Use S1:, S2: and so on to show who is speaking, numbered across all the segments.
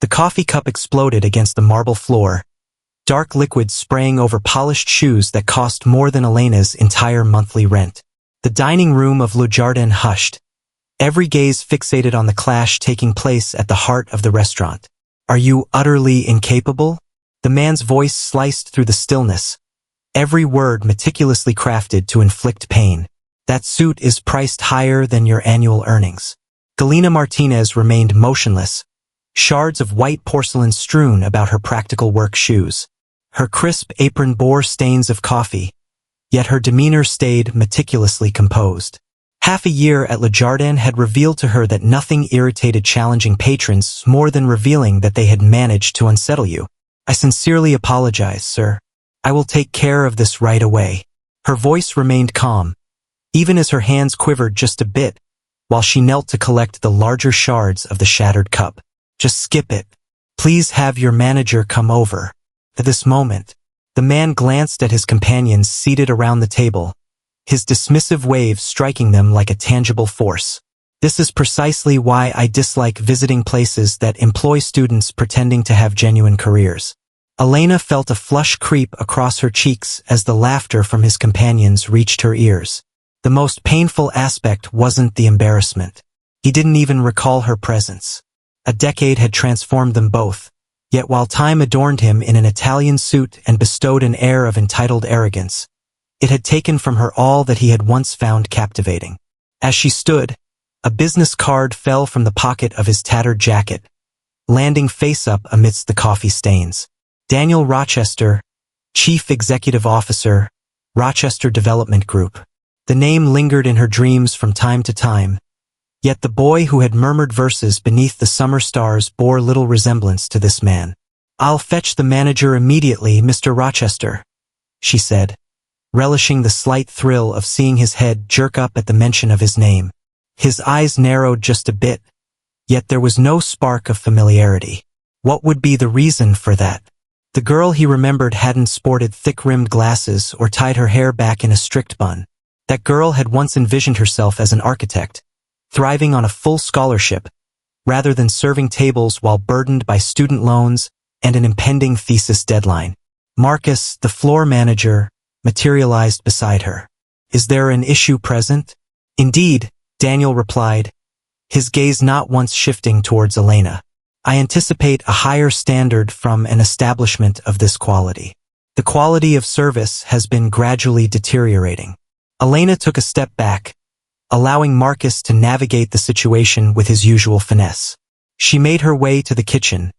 S1: The coffee cup exploded against the marble floor, dark liquid spraying over polished shoes that cost more than Elena's entire monthly rent. The dining room of Le Jardin hushed, every gaze fixated on the clash taking place at the heart of the restaurant. "Are you utterly incapable?" The man's voice sliced through the stillness, every word meticulously crafted to inflict pain. "That suit is priced higher than your annual earnings." Galina Martinez remained motionless, shards of white porcelain strewn about her practical work shoes. Her crisp apron bore stains of coffee, yet her demeanor stayed meticulously composed. Half a year at Le Jardin had revealed to her that nothing irritated challenging patrons more than revealing that they had managed to unsettle you. "I sincerely apologize, sir. I will take care of this right away." Her voice remained calm, even as her hands quivered just a bit, while she knelt to collect the larger shards of the shattered cup. "Just skip it. Please have your manager come over." At this moment, the man glanced at his companions seated around the table, his dismissive wave striking them like a tangible force. "This is precisely why I dislike visiting places that employ students pretending to have genuine careers." Elena felt a flush creep across her cheeks as the laughter from his companions reached her ears. The most painful aspect wasn't the embarrassment. He didn't even recall her presence. A decade had transformed them both, yet while time adorned him in an Italian suit and bestowed an air of entitled arrogance, it had taken from her all that he had once found captivating. As she stood, a business card fell from the pocket of his tattered jacket, landing face up amidst the coffee stains. Daniel Rochester, Chief Executive Officer, Rochester Development Group. The name lingered in her dreams from time to time, yet the boy who had murmured verses beneath the summer stars bore little resemblance to this man. "I'll fetch the manager immediately, Mr. Rochester," she said, relishing the slight thrill of seeing his head jerk up at the mention of his name. His eyes narrowed just a bit, yet there was no spark of familiarity. What would be the reason for that? The girl he remembered hadn't sported thick-rimmed glasses or tied her hair back in a strict bun. That girl had once envisioned herself as an architect, thriving on a full scholarship, rather than serving tables while burdened by student loans and an impending thesis deadline. Marcus, the floor manager, materialized beside her. "Is there an issue present?" "Indeed," Daniel replied, his gaze not once shifting towards Elena. "I anticipate a higher standard from an establishment of this quality. The quality of service has been gradually deteriorating." Elena took a step back, allowing Marcus to navigate the situation with his usual finesse. She made her way to the kitchen,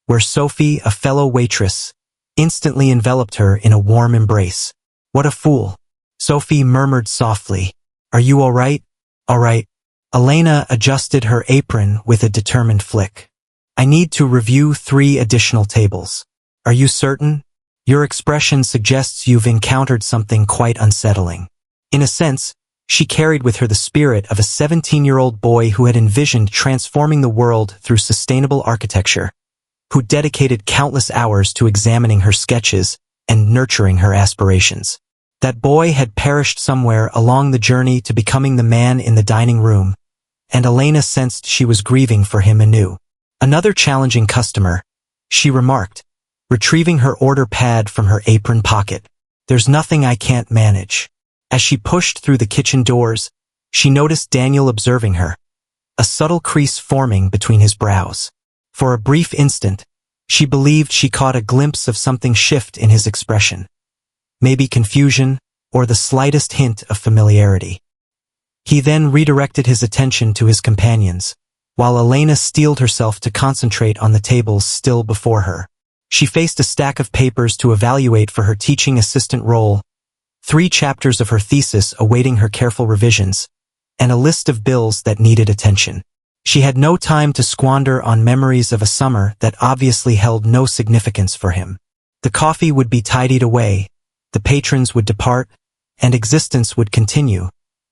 S1: where Sophie, a fellow waitress, instantly enveloped her in a warm embrace. "What a fool," Sophie murmured softly. "Are you all right?" "All right." Elena adjusted her apron with a determined flick. "I need to review 3 additional tables." "Are you certain? Your expression suggests you've encountered something quite unsettling." In a sense, she carried with her the spirit of a 17-year-old boy who had envisioned transforming the world through sustainable architecture, who dedicated countless hours to examining her sketches and nurturing her aspirations. That boy had perished somewhere along the journey to becoming the man in the dining room, and Elena sensed she was grieving for him anew. "Another challenging customer," she remarked, retrieving her order pad from her apron pocket. "There's nothing I can't manage." As she pushed through the kitchen doors, she noticed Daniel observing her, a subtle crease forming between his brows. For a brief instant, she believed she caught a glimpse of something shift in his expression. Maybe confusion, or the slightest hint of familiarity. He then redirected his attention to his companions, while Elena steeled herself to concentrate on the tables still before her. She faced a stack of papers to evaluate for her teaching assistant role, 3 chapters of her thesis awaiting her careful revisions, and a list of bills that needed attention. She had no time to squander on memories of a summer that obviously held no significance for him. The coffee would be tidied away, the patrons would depart, and existence would continue,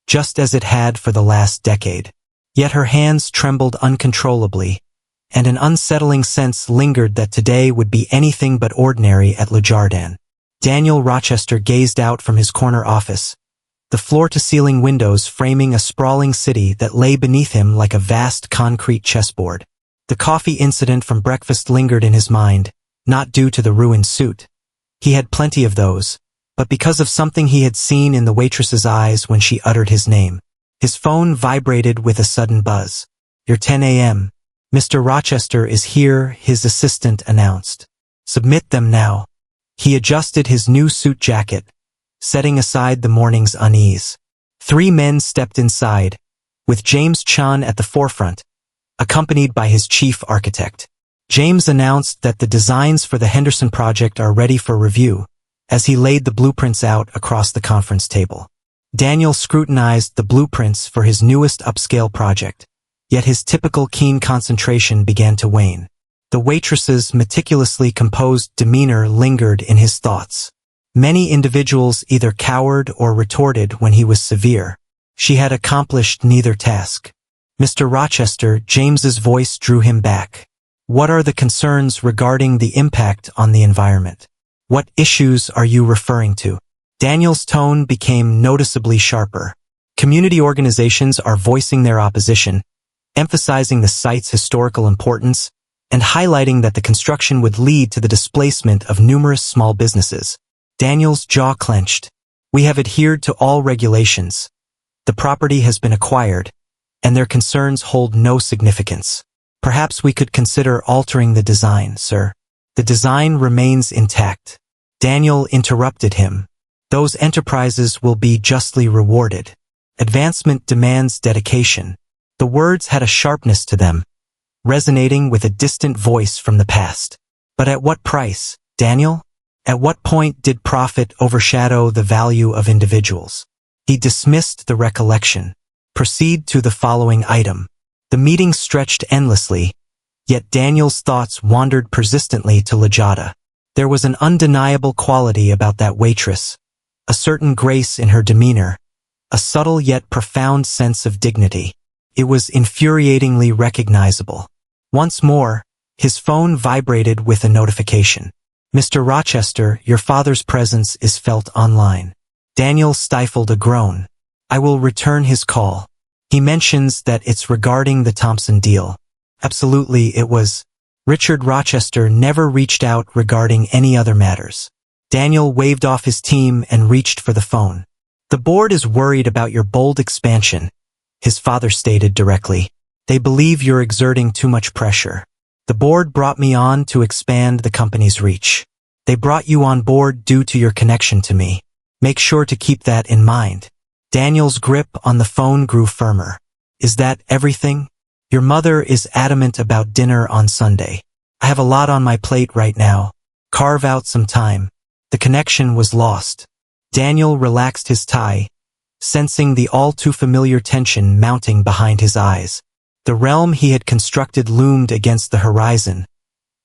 S1: just as it had for the last decade. Yet her hands trembled uncontrollably, and an unsettling sense lingered that today would be anything but ordinary at Le Jardin. Daniel Rochester gazed out from his corner office, the floor-to-ceiling windows framing a sprawling city that lay beneath him like a vast concrete chessboard. The coffee incident from breakfast lingered in his mind, not due to the ruined suit. He had plenty of those, but because of something he had seen in the waitress's eyes when she uttered his name. His phone vibrated with a sudden buzz. "Your 10 a.m. Mr. Rochester is here," his assistant announced. "Submit them now." He adjusted his new suit jacket, setting aside the morning's unease. 3 men stepped inside, with James Chan at the forefront, accompanied by his chief architect. James announced that the designs for the Henderson project are ready for review, as he laid the blueprints out across the conference table. Daniel scrutinized the blueprints for his newest upscale project, yet his typical keen concentration began to wane. The waitress's meticulously composed demeanor lingered in his thoughts. Many individuals either cowered or retorted when he was severe. She had accomplished neither task. "Mr. Rochester," James's voice drew him back. "What are the concerns regarding the impact on the environment? What issues are you referring to?" Daniel's tone became noticeably sharper. Community organizations are voicing their opposition, emphasizing the site's historical importance, and highlighting that the construction would lead to the displacement of numerous small businesses. Daniel's jaw clenched. "We have adhered to all regulations. The property has been acquired, and their concerns hold no significance. Perhaps we could consider altering the design, sir." "The design remains intact." Daniel interrupted him. "Those enterprises will be justly rewarded. Advancement demands dedication." The words had a sharpness to them, resonating with a distant voice from the past. "But at what price, Daniel? At what point did profit overshadow the value of individuals?" He dismissed the recollection. "Proceed to the following item." The meeting stretched endlessly, yet Daniel's thoughts wandered persistently to Lajada. There was an undeniable quality about that waitress, a certain grace in her demeanor, a subtle yet profound sense of dignity. It was infuriatingly recognizable. Once more, his phone vibrated with a notification. "Mr. Rochester, your father's presence is felt online." Daniel stifled a groan. "I will return his call. He mentions that it's regarding the Thompson deal." "Absolutely, it was." Richard Rochester never reached out regarding any other matters. Daniel waved off his team and reached for the phone. "The board is worried about your bold expansion," his father stated directly. "They believe you're exerting too much pressure. The board brought me on to expand the company's reach. They brought you on board due to your connection to me. Make sure to keep that in mind." Daniel's grip on the phone grew firmer. "Is that everything? Your mother is adamant about dinner on Sunday. I have a lot on my plate right now. Carve out some time." The connection was lost. Daniel relaxed his tie, sensing the all-too-familiar tension mounting behind his eyes. The realm he had constructed loomed against the horizon,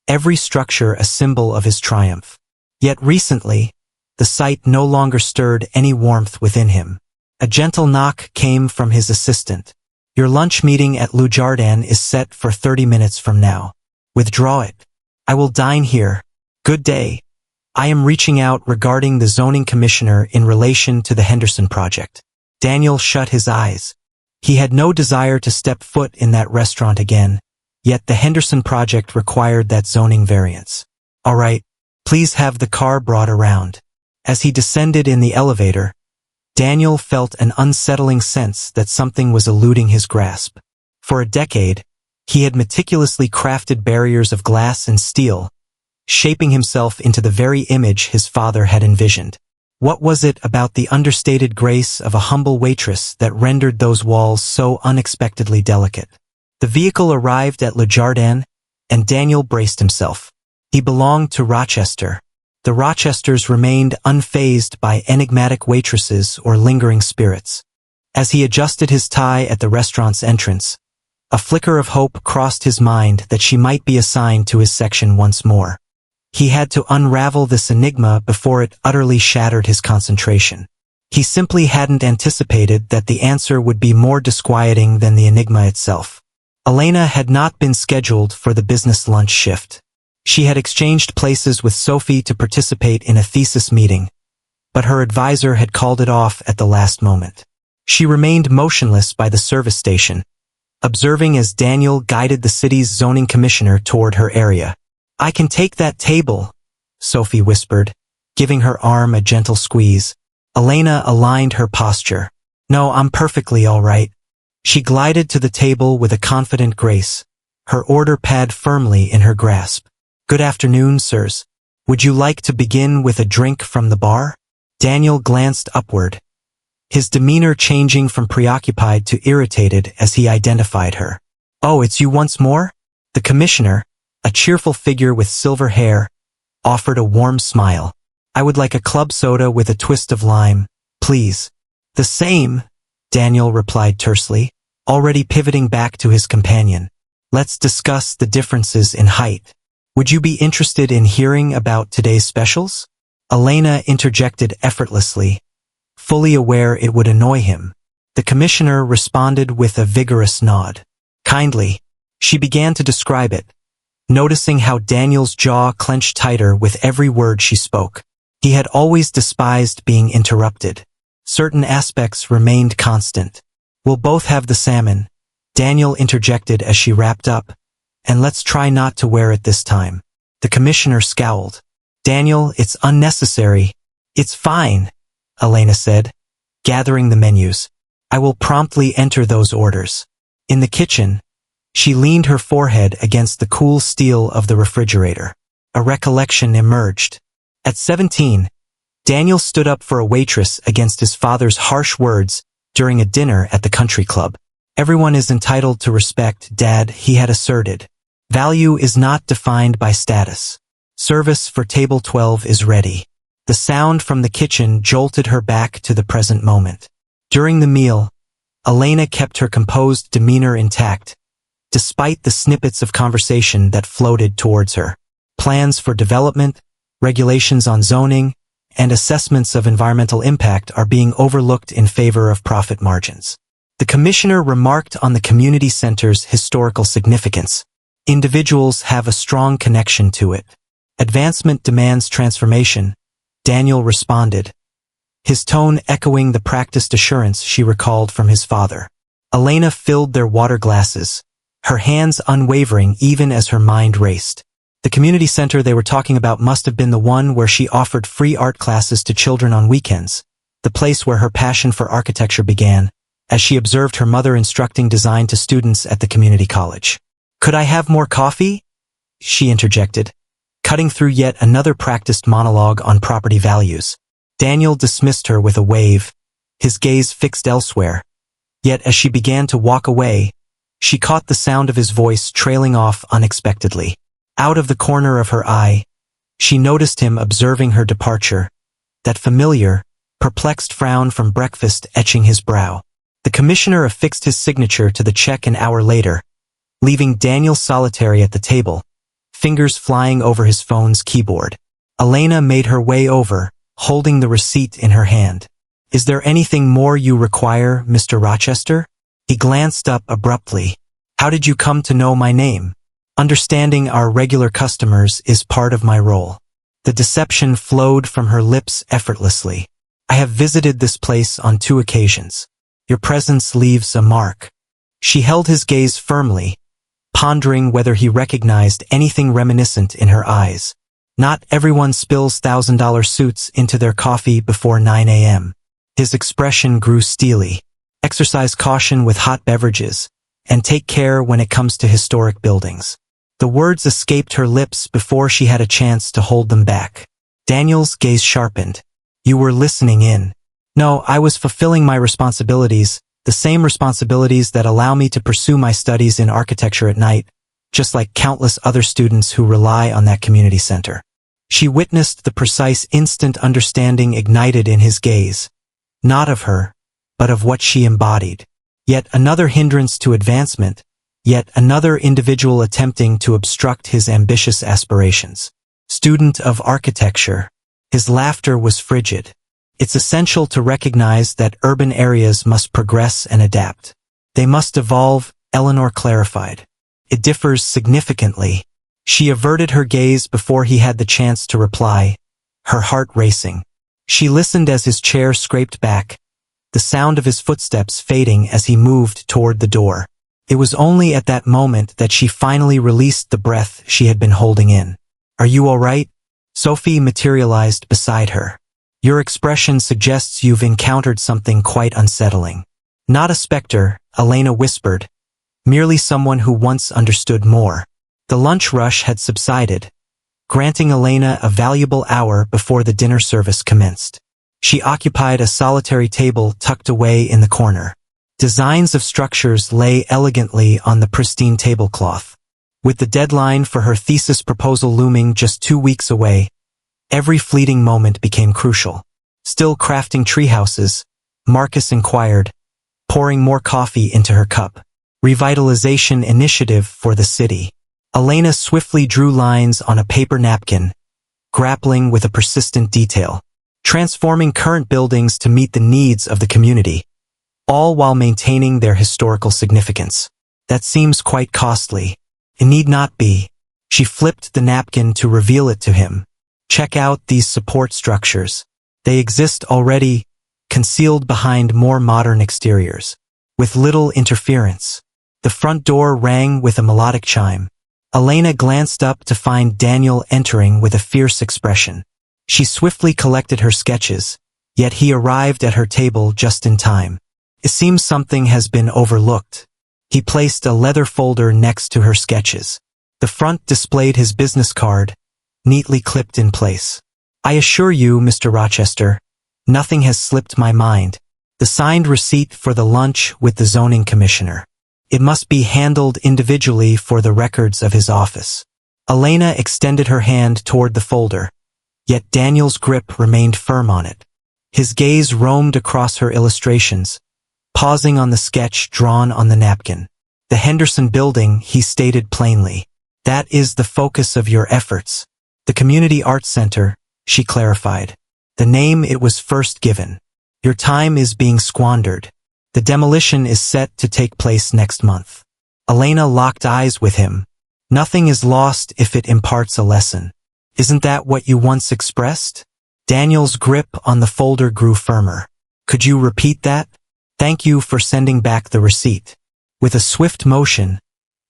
S1: every structure a symbol of his triumph. Yet recently, the sight no longer stirred any warmth within him. A gentle knock came from his assistant. "Your lunch meeting at Le Jardin is set for 30 minutes from now. Withdraw it. I will dine here. Good day. I am reaching out regarding the zoning commissioner in relation to the Henderson project." Daniel shut his eyes. He had no desire to step foot in that restaurant again, yet the Henderson project required that zoning variance. "All right, please have the car brought around." As he descended in the elevator, Daniel felt an unsettling sense that something was eluding his grasp. For a decade, he had meticulously crafted barriers of glass and steel, shaping himself into the very image his father had envisioned. What was it about the understated grace of a humble waitress that rendered those walls so unexpectedly delicate? The vehicle arrived at Le Jardin, and Daniel braced himself. He belonged to Rochester. The Rochesters remained unfazed by enigmatic waitresses or lingering spirits. As he adjusted his tie at the restaurant's entrance, a flicker of hope crossed his mind that she might be assigned to his section once more. He had to unravel this enigma before it utterly shattered his concentration. He simply hadn't anticipated that the answer would be more disquieting than the enigma itself. Elena had not been scheduled for the business lunch shift. She had exchanged places with Sophie to participate in a thesis meeting, but her advisor had called it off at the last moment. She remained motionless by the service station, observing as Daniel guided the city's zoning commissioner toward her area. "I can take that table," Sophie whispered, giving her arm a gentle squeeze. Elena aligned her posture. "No, I'm perfectly all right." She glided to the table with a confident grace, her order pad firmly in her grasp. "Good afternoon, sirs. Would you like to begin with a drink from the bar?" Daniel glanced upward, his demeanor changing from preoccupied to irritated as he identified her. "Oh, it's you once more?" The commissioner, a cheerful figure with silver hair, offered a warm smile. "I would like a club soda with a twist of lime, please." "The same," Daniel replied tersely, already pivoting back to his companion. "Let's discuss the differences in height. Would you be interested in hearing about today's specials?" Elena interjected effortlessly, fully aware it would annoy him. The commissioner responded with a vigorous nod. "Kindly." She began to describe it, noticing how Daniel's jaw clenched tighter with every word she spoke. He had always despised being interrupted. Certain aspects remained constant. "We'll both have the salmon," Daniel interjected as she wrapped up, "and let's try not to wear it this time." The commissioner scowled. "Daniel, it's unnecessary." "It's fine," Elena said, gathering the menus. "I will promptly enter those orders." In the kitchen, she leaned her forehead against the cool steel of the refrigerator. A recollection emerged. At 17, Daniel stood up for a waitress against his father's harsh words during a dinner at the country club. "Everyone is entitled to respect, Dad," he had asserted. "Value is not defined by status. Service for table 12 is ready." The sound from the kitchen jolted her back to the present moment. During the meal, Elena kept her composed demeanor intact, despite the snippets of conversation that floated towards her. Plans for development, regulations on zoning, and assessments of environmental impact are being overlooked in favor of profit margins. The commissioner remarked on the community center's historical significance. "Individuals have a strong connection to it. Advancement demands transformation," Daniel responded, his tone echoing the practiced assurance she recalled from his father. Elena filled their water glasses, her hands unwavering even as her mind raced. The community center they were talking about must have been the one where she offered free art classes to children on weekends, the place where her passion for architecture began, as she observed her mother instructing design to students at the community college. "Could I have more coffee?" she interjected, cutting through yet another practiced monologue on property values. Daniel dismissed her with a wave, his gaze fixed elsewhere. Yet as she began to walk away, she caught the sound of his voice trailing off unexpectedly. Out of the corner of her eye, she noticed him observing her departure, that familiar, perplexed frown from breakfast etching his brow. The commissioner affixed his signature to the check an hour later, leaving Daniel solitary at the table, fingers flying over his phone's keyboard. Elena made her way over, holding the receipt in her hand. "Is there anything more you require, Mr. Rochester?" He glanced up abruptly. "How did you come to know my name?" "Understanding our regular customers is part of my role." The deception flowed from her lips effortlessly. "I have visited this place on 2 occasions. Your presence leaves a mark." She held his gaze firmly, pondering whether he recognized anything reminiscent in her eyes. Not everyone spills $1,000 suits into their coffee before 9 a.m. His expression grew steely. "Exercise caution with hot beverages, and take care when it comes to historic buildings." The words escaped her lips before she had a chance to hold them back. Daniel's gaze sharpened. "You were listening in." "No, I was fulfilling my responsibilities, the same responsibilities that allow me to pursue my studies in architecture at night, just like countless other students who rely on that community center." She witnessed the precise instant understanding ignited in his gaze, not of her, but of what she embodied. Yet another hindrance to advancement, yet another individual attempting to obstruct his ambitious aspirations. Student of architecture. His laughter was frigid. "It's essential to recognize that urban areas must progress and adapt. They must evolve," Eleanor clarified. "It differs significantly." She averted her gaze before he had the chance to reply, her heart racing. She listened as his chair scraped back, the sound of his footsteps fading as he moved toward the door. It was only at that moment that she finally released the breath she had been holding in. "Are you all right?" Sophie materialized beside her. "Your expression suggests you've encountered something quite unsettling." "Not a specter," Elena whispered, "merely someone who once understood more." The lunch rush had subsided, granting Elena a valuable hour before the dinner service commenced. She occupied a solitary table tucked away in the corner. Designs of structures lay elegantly on the pristine tablecloth. With the deadline for her thesis proposal looming just 2 weeks away, every fleeting moment became crucial. "Still crafting treehouses?" Marcus inquired, pouring more coffee into her cup. "Revitalization initiative for the city." Elena swiftly drew lines on a paper napkin, grappling with a persistent detail. "Transforming current buildings to meet the needs of the community, all while maintaining their historical significance. That seems quite costly." "It need not be." She flipped the napkin to reveal it to him. "Check out these support structures. They exist already, concealed behind more modern exteriors, with little interference." The front door rang with a melodic chime. Elena glanced up to find Daniel entering with a fierce expression. She swiftly collected her sketches, yet he arrived at her table just in time. "It seems something has been overlooked." He placed a leather folder next to her sketches. The front displayed his business card, neatly clipped in place. "I assure you, Mr. Rochester, nothing has slipped my mind." The signed receipt for the lunch with the zoning commissioner. "It must be handled individually for the records of his office." Elena extended her hand toward the folder, yet Daniel's grip remained firm on it. His gaze roamed across her illustrations, pausing on the sketch drawn on the napkin. "The Henderson Building," he stated plainly. "That is the focus of your efforts." "The Community Arts Center," she clarified. "The name it was first given. Your time is being squandered. The demolition is set to take place next month." Elena locked eyes with him. "Nothing is lost if it imparts a lesson. Isn't that what you once expressed?" Daniel's grip on the folder grew firmer. "Could you repeat that?" "Thank you for sending back the receipt." With a swift motion,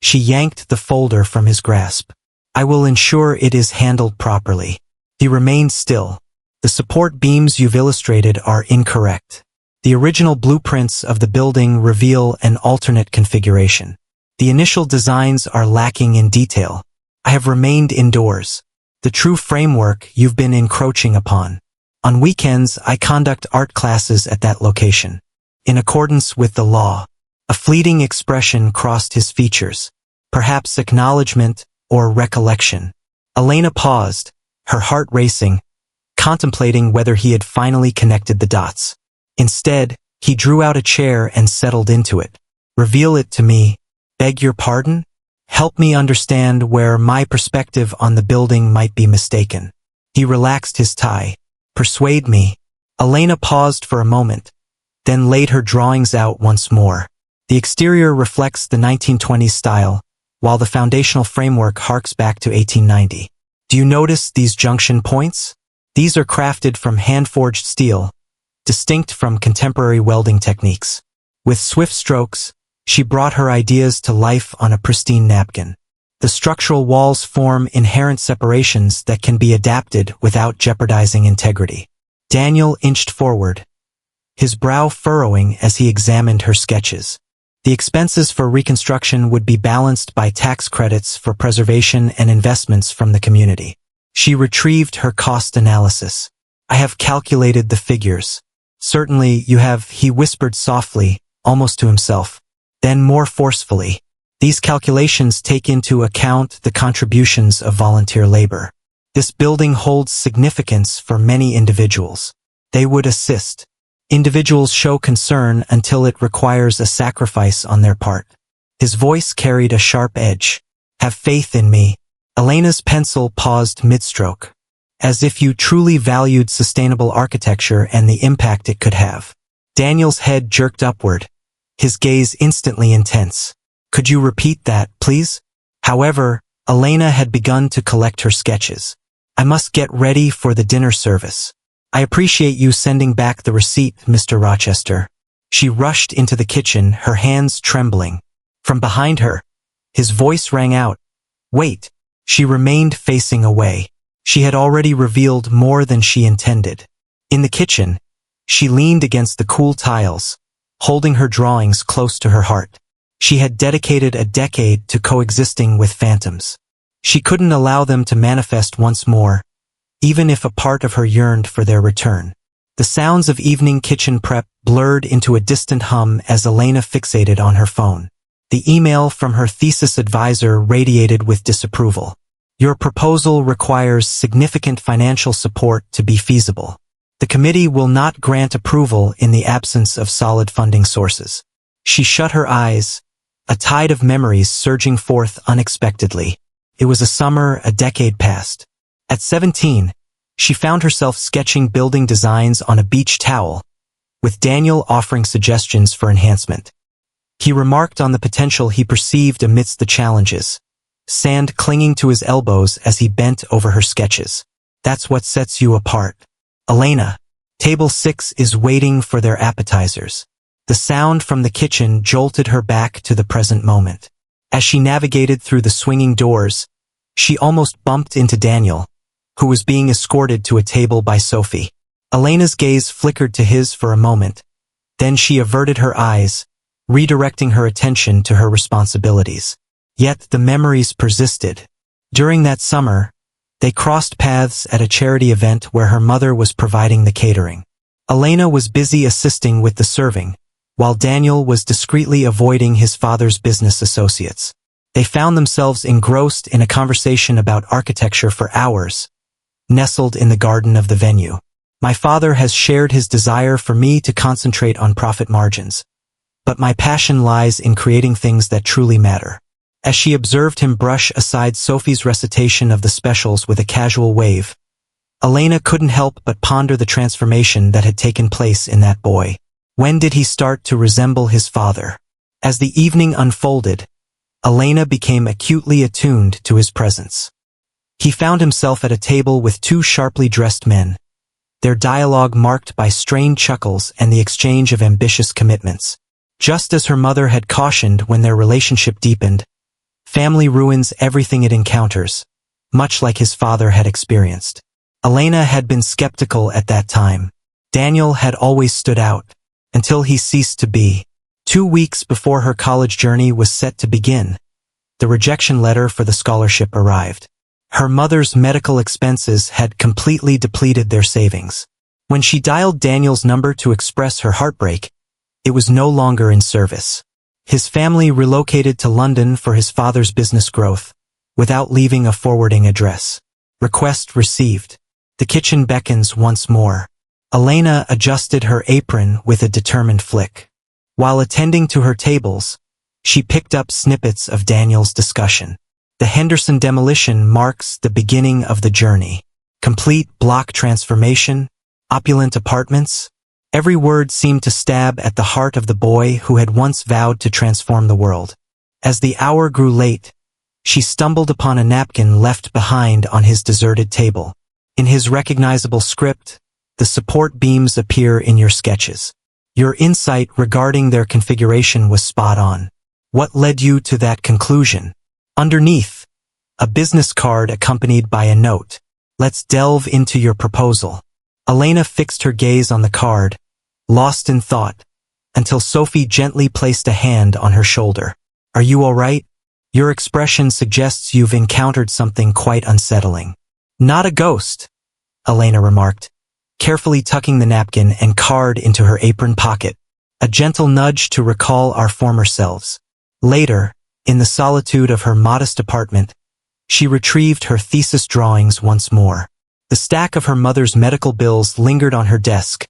S1: she yanked the folder from his grasp. "I will ensure it is handled properly." He remained still. "The support beams you've illustrated are incorrect. The original blueprints of the building reveal an alternate configuration. The initial designs are lacking in detail. I have remained indoors. The true framework you've been encroaching upon. On weekends, I conduct art classes at that location. In accordance with the law." A fleeting expression crossed his features, perhaps acknowledgement or recollection. Elena paused, her heart racing, contemplating whether he had finally connected the dots. Instead, he drew out a chair and settled into it. "Reveal it to me." "Beg your pardon?" "Help me understand where my perspective on the building might be mistaken." He relaxed his tie. "Persuade me." Elena paused for a moment, then laid her drawings out once more. The exterior reflects the 1920s style, while the foundational framework harks back to 1890. "Do you notice these junction points? These are crafted from hand-forged steel, distinct from contemporary welding techniques." With swift strokes, she brought her ideas to life on a pristine napkin. The structural walls form inherent separations that can be adapted without jeopardizing integrity. Daniel inched forward, his brow furrowing as he examined her sketches. The expenses for reconstruction would be balanced by tax credits for preservation and investments from the community. She retrieved her cost analysis. "I have calculated the figures." "Certainly you have," he whispered softly, almost to himself. Then more forcefully, "These calculations take into account the contributions of volunteer labor. This building holds significance for many individuals. They would assist. Individuals show concern until it requires a sacrifice on their part." His voice carried a sharp edge. "Have faith in me." Elena's pencil paused mid-stroke. "As if you truly valued sustainable architecture and the impact it could have." Daniel's head jerked upward, his gaze instantly intense. "Could you repeat that, please?" However, Elena had begun to collect her sketches. "I must get ready for the dinner service. I appreciate you sending back the receipt, Mr. Rochester." She rushed into the kitchen, her hands trembling. From behind her, his voice rang out. Wait. She remained facing away. She had already revealed more than she intended. In the kitchen, she leaned against the cool tiles, holding her drawings close to her heart. She had dedicated a decade to coexisting with phantoms. She couldn't allow them to manifest once more, even if a part of her yearned for their return. The sounds of evening kitchen prep blurred into a distant hum as Elena fixated on her phone. The email from her thesis advisor radiated with disapproval. Your proposal requires significant financial support to be feasible. The committee will not grant approval in the absence of solid funding sources. She shut her eyes, a tide of memories surging forth unexpectedly. It was a summer a decade past. At 17, she found herself sketching building designs on a beach towel, with Daniel offering suggestions for enhancement. He remarked on the potential he perceived amidst the challenges, sand clinging to his elbows as he bent over her sketches. That's what sets you apart. Elena, table 6 is waiting for their appetizers. The sound from the kitchen jolted her back to the present moment. As she navigated through the swinging doors, she almost bumped into Daniel, who was being escorted to a table by Sophie. Elena's gaze flickered to his for a moment. Then she averted her eyes, redirecting her attention to her responsibilities. Yet the memories persisted. During that summer, they crossed paths at a charity event where her mother was providing the catering. Elena was busy assisting with the serving, while Daniel was discreetly avoiding his father's business associates. They found themselves engrossed in a conversation about architecture for hours, nestled in the garden of the venue. My father has shared his desire for me to concentrate on profit margins, but my passion lies in creating things that truly matter. As she observed him brush aside Sophie's recitation of the specials with a casual wave, Elena couldn't help but ponder the transformation that had taken place in that boy. When did he start to resemble his father? As the evening unfolded, Elena became acutely attuned to his presence. He found himself at a table with two sharply dressed men, their dialogue marked by strained chuckles and the exchange of ambitious commitments. Just as her mother had cautioned when their relationship deepened, family ruins everything it encounters, much like his father had experienced. Elena had been skeptical at that time. Daniel had always stood out, until he ceased to be. 2 weeks before her college journey was set to begin, the rejection letter for the scholarship arrived. Her mother's medical expenses had completely depleted their savings. When she dialed Daniel's number to express her heartbreak, it was no longer in service. His family relocated to London for his father's business growth, without leaving a forwarding address. Request received. The kitchen beckons once more. Elena adjusted her apron with a determined flick. While attending to her tables, she picked up snippets of Daniel's discussion. The Henderson demolition marks the beginning of the journey. Complete block transformation, opulent apartments. Every word seemed to stab at the heart of the boy who had once vowed to transform the world. As the hour grew late, she stumbled upon a napkin left behind on his deserted table. In his recognizable script, the support beams appear in your sketches. Your insight regarding their configuration was spot on. What led you to that conclusion? Underneath, a business card accompanied by a note. Let's delve into your proposal. Elena fixed her gaze on the card, lost in thought, until Sophie gently placed a hand on her shoulder. Are you all right? Your expression suggests you've encountered something quite unsettling. Not a ghost, Elena remarked, carefully tucking the napkin and card into her apron pocket, a gentle nudge to recall our former selves. Later, in the solitude of her modest apartment, she retrieved her thesis drawings once more. The stack of her mother's medical bills lingered on her desk,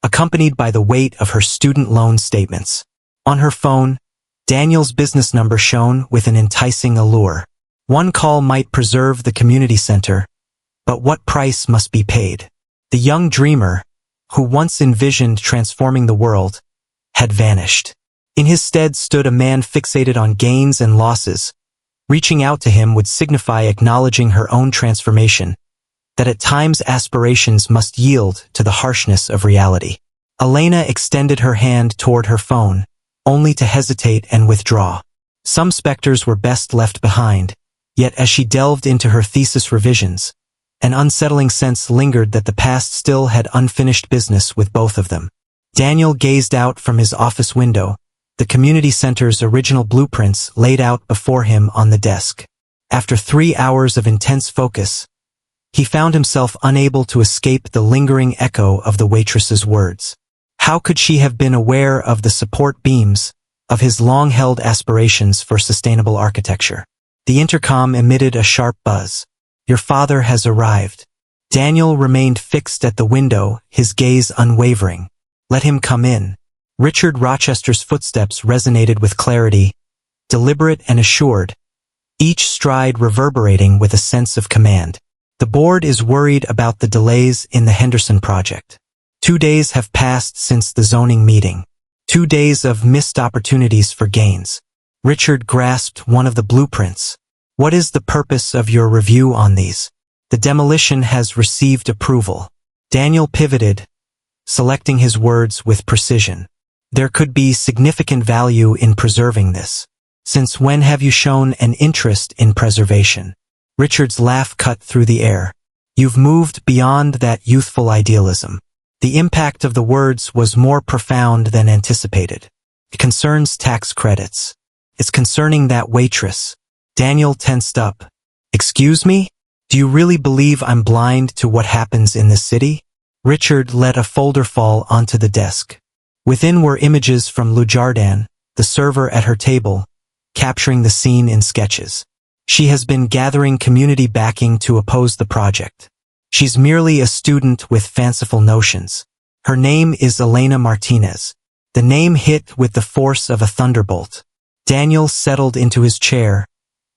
S1: accompanied by the weight of her student loan statements. On her phone, Daniel's business number shone with an enticing allure. One call might preserve the community center, but what price must be paid? The young dreamer, who once envisioned transforming the world, had vanished. In his stead stood a man fixated on gains and losses. Reaching out to him would signify acknowledging her own transformation, that at times aspirations must yield to the harshness of reality. Elena extended her hand toward her phone, only to hesitate and withdraw. Some specters were best left behind, yet as she delved into her thesis revisions, an unsettling sense lingered that the past still had unfinished business with both of them. Daniel gazed out from his office window, the community center's original blueprints laid out before him on the desk. After 3 hours of intense focus, he found himself unable to escape the lingering echo of the waitress's words. How could she have been aware of the support beams of his long-held aspirations for sustainable architecture? The intercom emitted a sharp buzz. "Your father has arrived." Daniel remained fixed at the window, his gaze unwavering. "Let him come in." Richard Rochester's footsteps resonated with clarity, deliberate and assured, each stride reverberating with a sense of command. "The board is worried about the delays in the Henderson project. 2 days have passed since the zoning meeting. 2 days of missed opportunities for gains." Richard grasped one of the blueprints. "What is the purpose of your review on these?" "The demolition has received approval." Daniel pivoted, selecting his words with precision. "There could be significant value in preserving this. Since when have you shown an interest in preservation?" Richard's laugh cut through the air. "You've moved beyond that youthful idealism." The impact of the words was more profound than anticipated. "It concerns tax credits. It's concerning that waitress." Daniel tensed up. "Excuse me? Do you really believe I'm blind to what happens in this city?" Richard let a folder fall onto the desk. Within were images from Lujardin, the server at her table, capturing the scene in sketches. She has been gathering community backing to oppose the project. She's merely a student with fanciful notions. Her name is Elena Martinez. The name hit with the force of a thunderbolt. Daniel settled into his chair,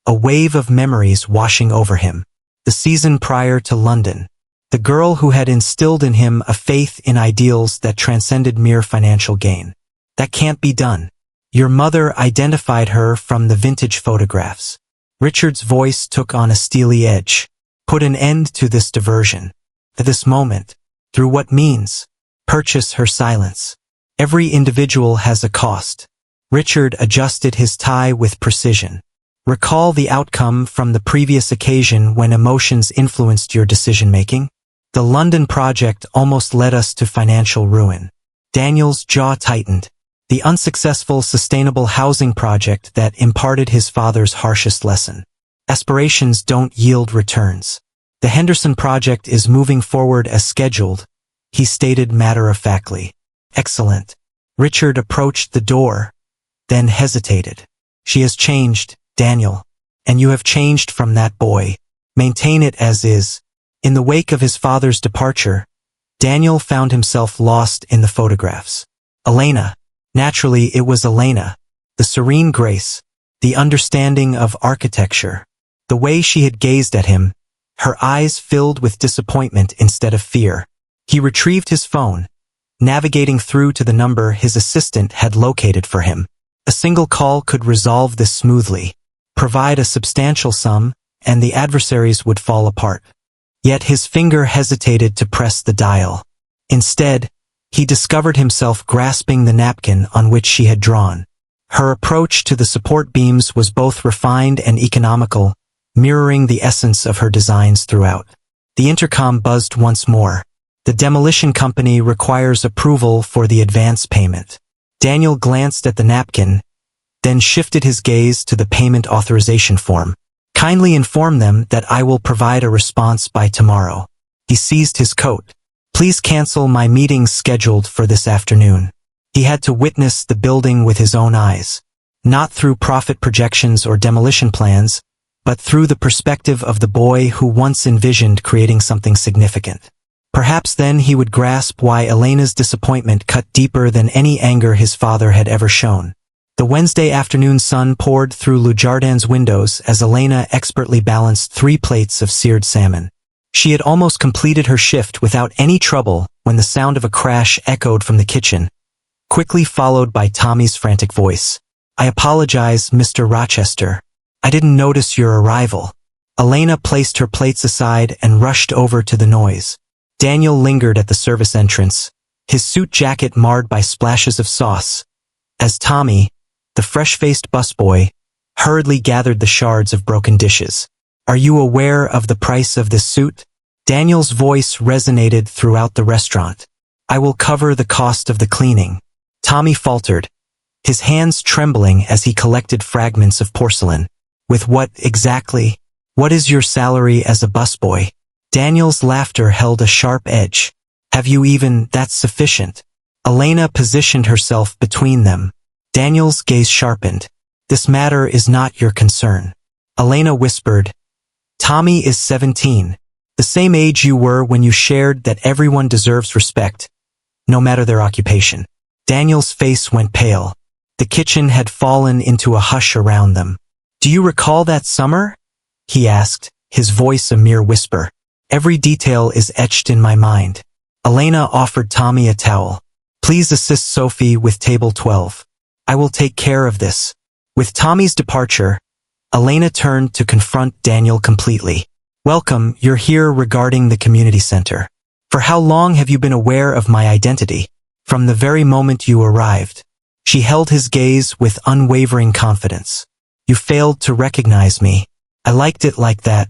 S1: a wave of memories washing over him. The season prior to London. The girl who had instilled in him a faith in ideals that transcended mere financial gain. "That can't be done. Your mother identified her from the vintage photographs." Richard's voice took on a steely edge. "Put an end to this diversion. At this moment. Through what means? Purchase her silence. Every individual has a cost." Richard adjusted his tie with precision. "Recall the outcome from the previous occasion when emotions influenced your decision-making? The London project almost led us to financial ruin." Daniel's jaw tightened. The unsuccessful sustainable housing project that imparted his father's harshest lesson. Aspirations don't yield returns. "The Henderson project is moving forward as scheduled," he stated matter-of-factly. "Excellent." Richard approached the door, then hesitated. "She has changed, Daniel. And you have changed from that boy. Maintain it as is." In the wake of his father's departure, Daniel found himself lost in the photographs. Elena. Naturally, it was Elena. The serene grace, the understanding of architecture, the way she had gazed at him, her eyes filled with disappointment instead of fear. He retrieved his phone, navigating through to the number his assistant had located for him. A single call could resolve this smoothly, provide a substantial sum, and the adversaries would fall apart. Yet his finger hesitated to press the dial. Instead, he discovered himself grasping the napkin on which she had drawn. Her approach to the support beams was both refined and economical, mirroring the essence of her designs throughout. The intercom buzzed once more. "The demolition company requires approval for the advance payment." Daniel glanced at the napkin, then shifted his gaze to the payment authorization form. "Kindly inform them that I will provide a response by tomorrow." He seized his coat. "Please cancel my meetings scheduled for this afternoon." He had to witness the building with his own eyes, not through profit projections or demolition plans, but through the perspective of the boy who once envisioned creating something significant. Perhaps then he would grasp why Elena's disappointment cut deeper than any anger his father had ever shown. The Wednesday afternoon sun poured through Lujardin's windows as Elena expertly balanced 3 plates of seared salmon. She had almost completed her shift without any trouble when the sound of a crash echoed from the kitchen, quickly followed by Tommy's frantic voice. "I apologize, Mr. Rochester. I didn't notice your arrival." Elena placed her plates aside and rushed over to the noise. Daniel lingered at the service entrance, his suit jacket marred by splashes of sauce, as Tommy, the fresh-faced busboy, hurriedly gathered the shards of broken dishes. Are you aware of the price of this suit? Daniel's voice resonated throughout the restaurant. I will cover the cost of the cleaning. Tommy faltered, his hands trembling as he collected fragments of porcelain. With what exactly? What is your salary as a busboy? Daniel's laughter held a sharp edge. Have you even, that's sufficient? Elena positioned herself between them. Daniel's gaze sharpened. This matter is not your concern. Elena whispered. Tommy is 17. The same age you were when you shared that everyone deserves respect, no matter their occupation. Daniel's face went pale. The kitchen had fallen into a hush around them. Do you recall that summer? He asked, his voice a mere whisper. Every detail is etched in my mind. Elena offered Tommy a towel. Please assist Sophie with table 12. I will take care of this. With Tommy's departure, Elena turned to confront Daniel completely. Welcome, you're here regarding the community center. For how long have you been aware of my identity? From the very moment you arrived. She held his gaze with unwavering confidence. You failed to recognize me. I liked it like that.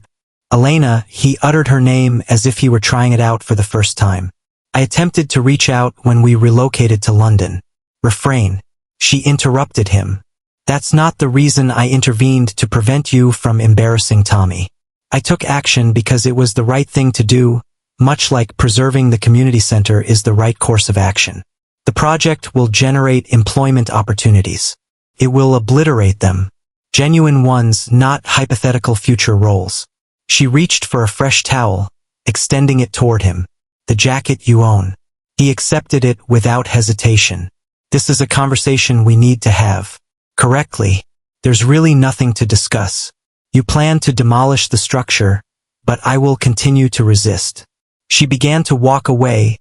S1: Elena, he uttered her name as if he were trying it out for the first time. I attempted to reach out when we relocated to London. Refrain. She interrupted him. That's not the reason I intervened to prevent you from embarrassing Tommy. I took action because it was the right thing to do, much like preserving the community center is the right course of action. The project will generate employment opportunities. It will obliterate them. Genuine ones, not hypothetical future roles. She reached for a fresh towel, extending it toward him. The jacket you own. He accepted it without hesitation. This is a conversation we need to have. Correctly. There's really nothing to discuss. You plan to demolish the structure, but I will continue to resist. She began to walk away,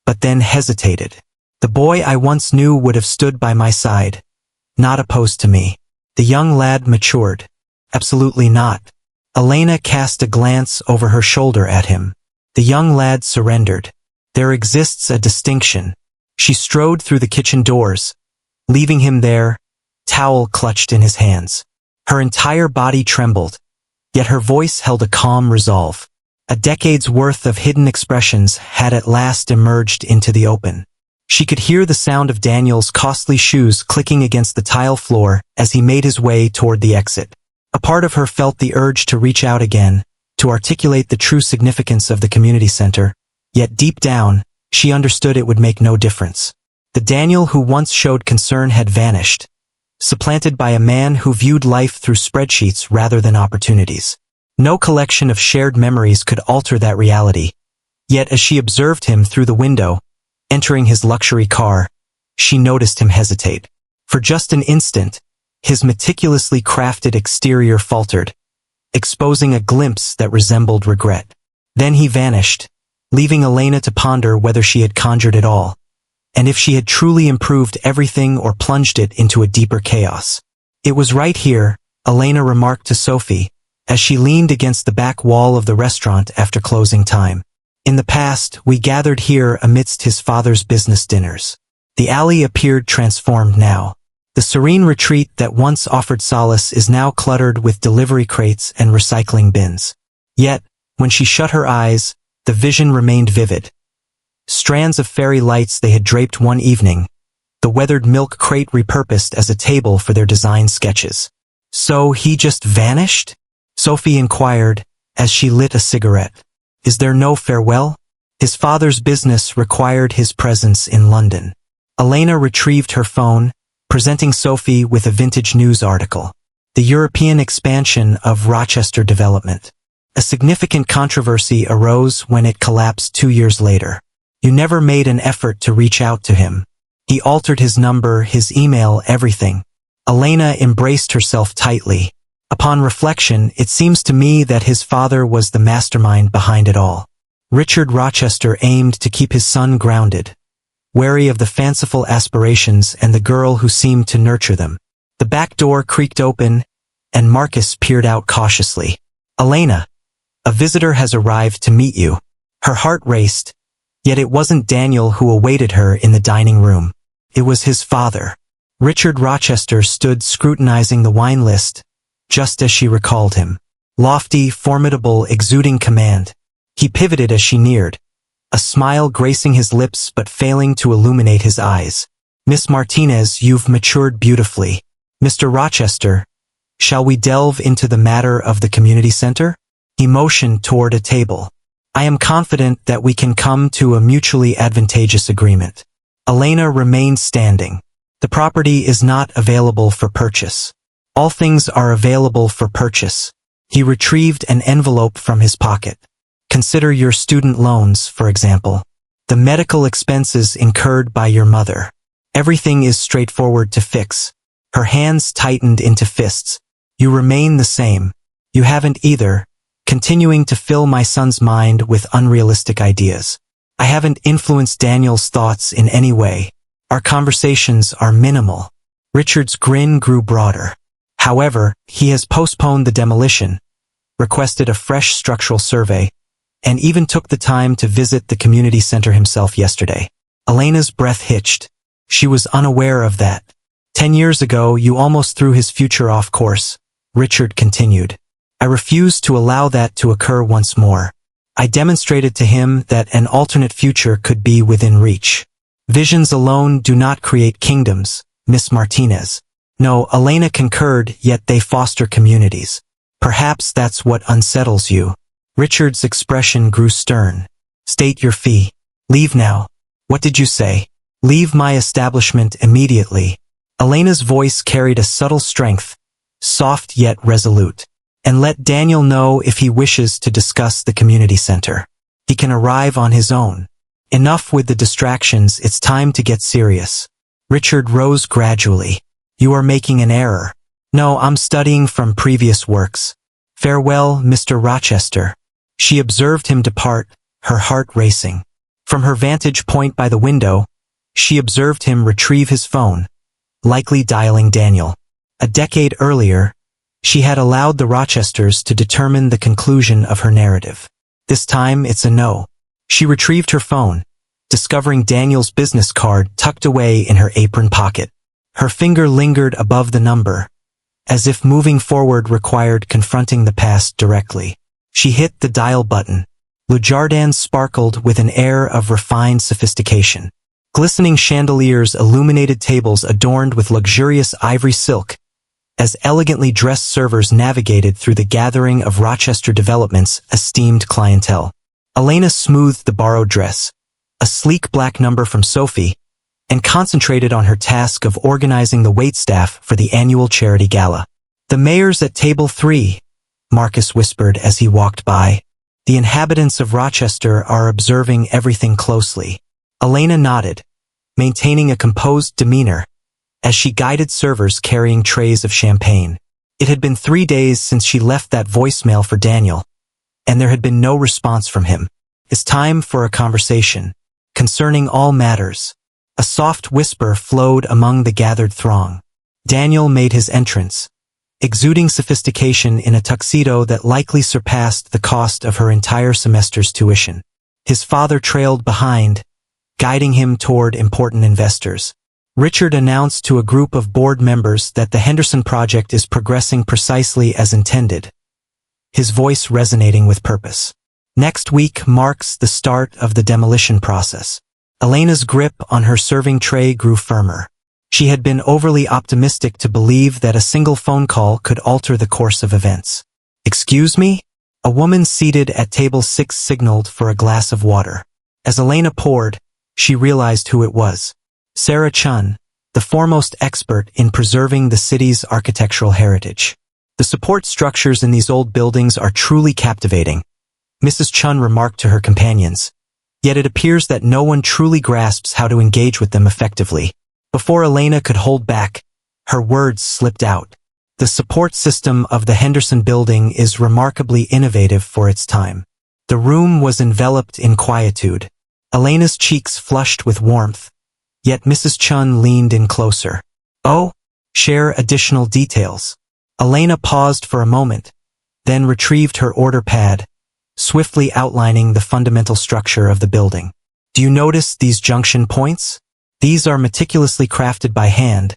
S1: but then hesitated. The boy I once knew would have stood by my side, not opposed to me. The young lad matured. Absolutely not. Elena cast a glance over her shoulder at him. The young lad surrendered. There exists a distinction. She strode through the kitchen doors, leaving him there, towel clutched in his hands. Her entire body trembled, yet her voice held a calm resolve. A decade's worth of hidden expressions had at last emerged into the open. She could hear the sound of Daniel's costly shoes clicking against the tile floor as he made his way toward the exit. A part of her felt the urge to reach out again, to articulate the true significance of the community center, yet deep down, she understood it would make no difference. The Daniel who once showed concern had vanished, supplanted by a man who viewed life through spreadsheets rather than opportunities. No collection of shared memories could alter that reality. Yet as she observed him through the window, entering his luxury car, she noticed him hesitate. For just an instant, his meticulously crafted exterior faltered, exposing a glimpse that resembled regret. Then he vanished, leaving Elena to ponder whether she had conjured it all, and if she had truly improved everything or plunged it into a deeper chaos. It was right here, Elena remarked to Sophie, as she leaned against the back wall of the restaurant after closing time. In the past, we gathered here amidst his father's business dinners. The alley appeared transformed now. The serene retreat that once offered solace is now cluttered with delivery crates and recycling bins. Yet, when she shut her eyes, the vision remained vivid. Strands of fairy lights they had draped one evening, the weathered milk crate repurposed as a table for their design sketches. So he just vanished? Sophie inquired, as she lit a cigarette. Is there no farewell? His father's business required his presence in London. Elena retrieved her phone, presenting Sophie with a vintage news article. The European expansion of Rochester development. A significant controversy arose when it collapsed 2 years later. You never made an effort to reach out to him. He altered his number, his email, everything. Elena embraced herself tightly. Upon reflection, it seems to me that his father was the mastermind behind it all. Richard Rochester aimed to keep his son grounded, wary of the fanciful aspirations and the girl who seemed to nurture them. The back door creaked open, and Marcus peered out cautiously. Elena, a visitor has arrived to meet you. Her heart raced, yet it wasn't Daniel who awaited her in the dining room. It was his father. Richard Rochester stood scrutinizing the wine list, just as she recalled him. Lofty, formidable, exuding command. He pivoted as she neared, a smile gracing his lips but failing to illuminate his eyes. Miss Martinez, you've matured beautifully. Mr. Rochester, shall we delve into the matter of the community center? He motioned toward a table. I am confident that we can come to a mutually advantageous agreement. Elena remained standing. The property is not available for purchase. All things are available for purchase. He retrieved an envelope from his pocket. Consider your student loans, for example. The medical expenses incurred by your mother. Everything is straightforward to fix. Her hands tightened into fists. You remain the same. You haven't either, continuing to fill my son's mind with unrealistic ideas. I haven't influenced Daniel's thoughts in any way. Our conversations are minimal. Richard's grin grew broader. However, he has postponed the demolition, requested a fresh structural survey, and even took the time to visit the community center himself yesterday. Elena's breath hitched. She was unaware of that. 10 years ago, you almost threw his future off course, Richard continued. I refused to allow that to occur once more. I demonstrated to him that an alternate future could be within reach. Visions alone do not create kingdoms, Miss Martinez. No, Elena concurred, yet they foster communities. Perhaps that's what unsettles you. Richard's expression grew stern. State your fee. Leave now. What did you say? Leave my establishment immediately. Elena's voice carried a subtle strength, soft yet resolute. And let Daniel know if he wishes to discuss the community center. He can arrive on his own. Enough with the distractions, it's time to get serious. Richard rose gradually. You are making an error. No, I'm studying from previous works. Farewell, Mr. Rochester. She observed him depart, her heart racing. From her vantage point by the window, she observed him retrieve his phone, likely dialing Daniel. A decade earlier, she had allowed the Rochesters to determine the conclusion of her narrative. This time, it's a no. She retrieved her phone, discovering Daniel's business card tucked away in her apron pocket. Her finger lingered above the number, as if moving forward required confronting the past directly. She hit the dial button. Le Jardin sparkled with an air of refined sophistication. Glistening chandeliers illuminated tables adorned with luxurious ivory silk, as elegantly dressed servers navigated through the gathering of Rochester Development's esteemed clientele. Elena smoothed the borrowed dress, a sleek black number from Sophie, and concentrated on her task of organizing the waitstaff for the annual charity gala. The mayor's at table 3, Marcus whispered as he walked by. The inhabitants of Rochester are observing everything closely. Elena nodded, maintaining a composed demeanor, as she guided servers carrying trays of champagne. It had been 3 days since she left that voicemail for Daniel, and there had been no response from him. It's time for a conversation, concerning all matters. A soft whisper flowed among the gathered throng. Daniel made his entrance, exuding sophistication in a tuxedo that likely surpassed the cost of her entire semester's tuition. His father trailed behind, guiding him toward important investors. Richard announced to a group of board members that the Henderson project is progressing precisely as intended, his voice resonating with purpose. Next week marks the start of the demolition process. Elena's grip on her serving tray grew firmer. She had been overly optimistic to believe that a single phone call could alter the course of events. Excuse me? A woman seated at table 6 signaled for a glass of water. As Elena poured, she realized who it was. Sarah Chun, the foremost expert in preserving the city's architectural heritage. The support structures in these old buildings are truly captivating, Mrs. Chun remarked to her companions. Yet it appears that no one truly grasps how to engage with them effectively. Before Elena could hold back, her words slipped out. The support system of the Henderson building is remarkably innovative for its time. The room was enveloped in quietude. Elena's cheeks flushed with warmth, yet Mrs. Chun leaned in closer. Oh, share additional details. Elena paused for a moment, then retrieved her order pad, swiftly outlining the fundamental structure of the building. Do you notice these junction points? These are meticulously crafted by hand,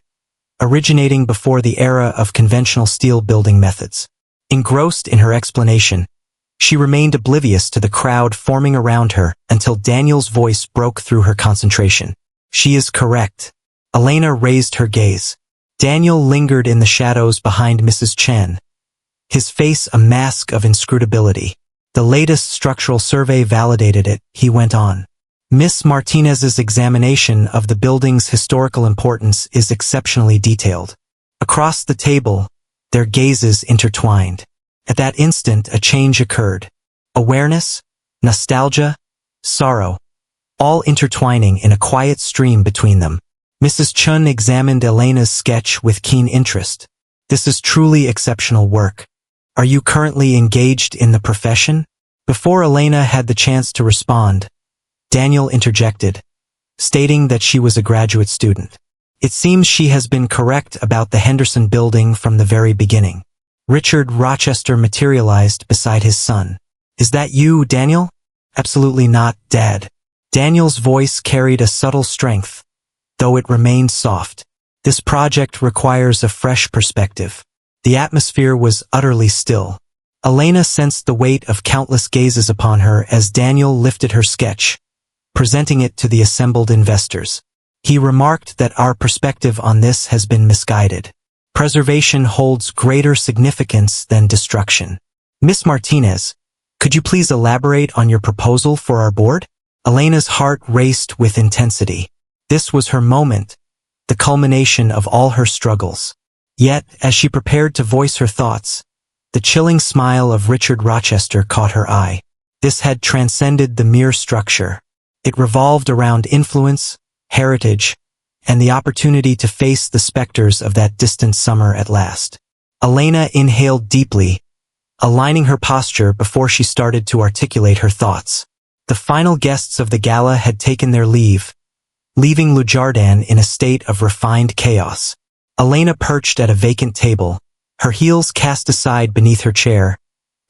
S1: originating before the era of conventional steel building methods. Engrossed in her explanation, she remained oblivious to the crowd forming around her until Daniel's voice broke through her concentration. She is correct. Elena raised her gaze. Daniel lingered in the shadows behind Mrs. Chen, his face a mask of inscrutability. The latest structural survey validated it, he went on. Miss Martinez's examination of the building's historical importance is exceptionally detailed. Across the table, their gazes intertwined. At that instant, a change occurred. Awareness, nostalgia, sorrow, all intertwining in a quiet stream between them. Mrs. Chun examined Elena's sketch with keen interest. This is truly exceptional work. Are you currently engaged in the profession? Before Elena had the chance to respond, Daniel interjected, stating that she was a graduate student. It seems she has been correct about the Henderson building from the very beginning. Richard Rochester materialized beside his son. Is that you, Daniel? Absolutely not, Dad. Daniel's voice carried a subtle strength, though it remained soft. This project requires a fresh perspective. The atmosphere was utterly still. Elena sensed the weight of countless gazes upon her as Daniel lifted her sketch, presenting it to the assembled investors. He remarked that our perspective on this has been misguided. Preservation holds greater significance than destruction. Miss Martinez, could you please elaborate on your proposal for our board? Elena's heart raced with intensity. This was her moment, the culmination of all her struggles. Yet, as she prepared to voice her thoughts, the chilling smile of Richard Rochester caught her eye. This had transcended the mere structure. It revolved around influence, heritage, and the opportunity to face the specters of that distant summer at last. Elena inhaled deeply, aligning her posture before she started to articulate her thoughts. The final guests of the gala had taken their leave, leaving Lujardin in a state of refined chaos. Elena perched at a vacant table, her heels cast aside beneath her chair,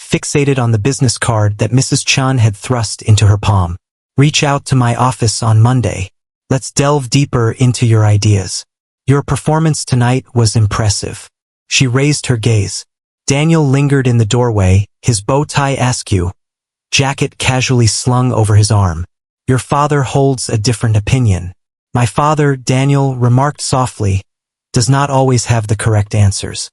S1: fixated on the business card that Mrs. Chan had thrust into her palm. Reach out to my office on Monday. Let's delve deeper into your ideas. Your performance tonight was impressive. She raised her gaze. Daniel lingered in the doorway, his bow tie askew, jacket casually slung over his arm. Your father holds a different opinion. My father, Daniel remarked softly, does not always have the correct answers.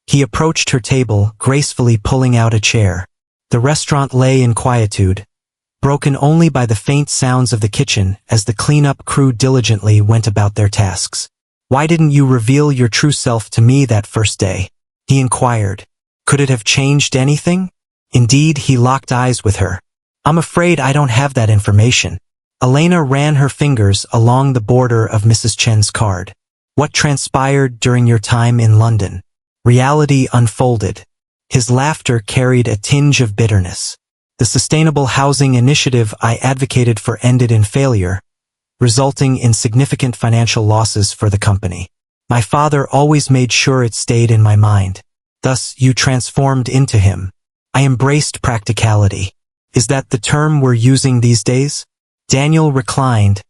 S1: He approached her table, gracefully pulling out a chair. The restaurant lay in quietude, broken only by the faint sounds of the kitchen as the cleanup crew diligently went about their tasks. Why didn't you reveal your true self to me that first day? He inquired. Could it have changed anything? Indeed, he locked eyes with her. I'm afraid I don't have that information. Elena ran her fingers along the border of Mrs. Chen's card. What transpired during your time in London? Reality unfolded. His laughter carried a tinge of bitterness. The sustainable housing initiative I advocated for ended in failure, resulting in significant financial losses for the company. My father always made sure it stayed in my mind. Thus, you transformed into him. I embraced practicality. Is that the term we're using these days? Daniel reclined,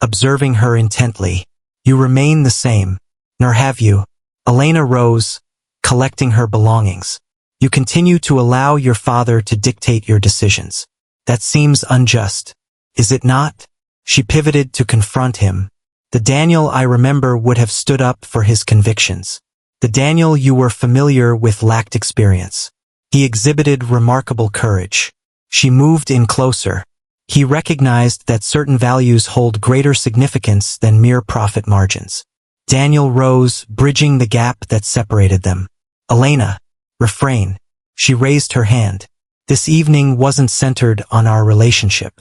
S1: observing her intently. You remain the same, nor have you. Elena rose, collecting her belongings. You continue to allow your father to dictate your decisions. That seems unjust, is it not? She pivoted to confront him. The Daniel I remember would have stood up for his convictions. The Daniel you were familiar with lacked experience. He exhibited remarkable courage. She moved in closer. He recognized that certain values hold greater significance than mere profit margins. Daniel rose, bridging the gap that separated them. Elena, refrain. She raised her hand. This evening wasn't centered on our relationship.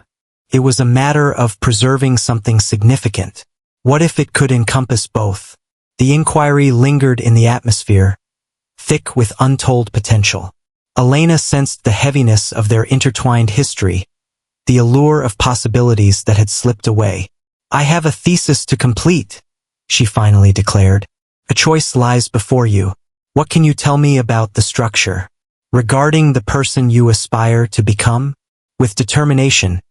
S1: It was a matter of preserving something significant. What if it could encompass both? The inquiry lingered in the atmosphere, thick with untold potential. Elena sensed the heaviness of their intertwined history, the allure of possibilities that had slipped away. I have a thesis to complete, she finally declared. A choice lies before you. What can you tell me about the structure? Regarding the person you aspire to become? With determination,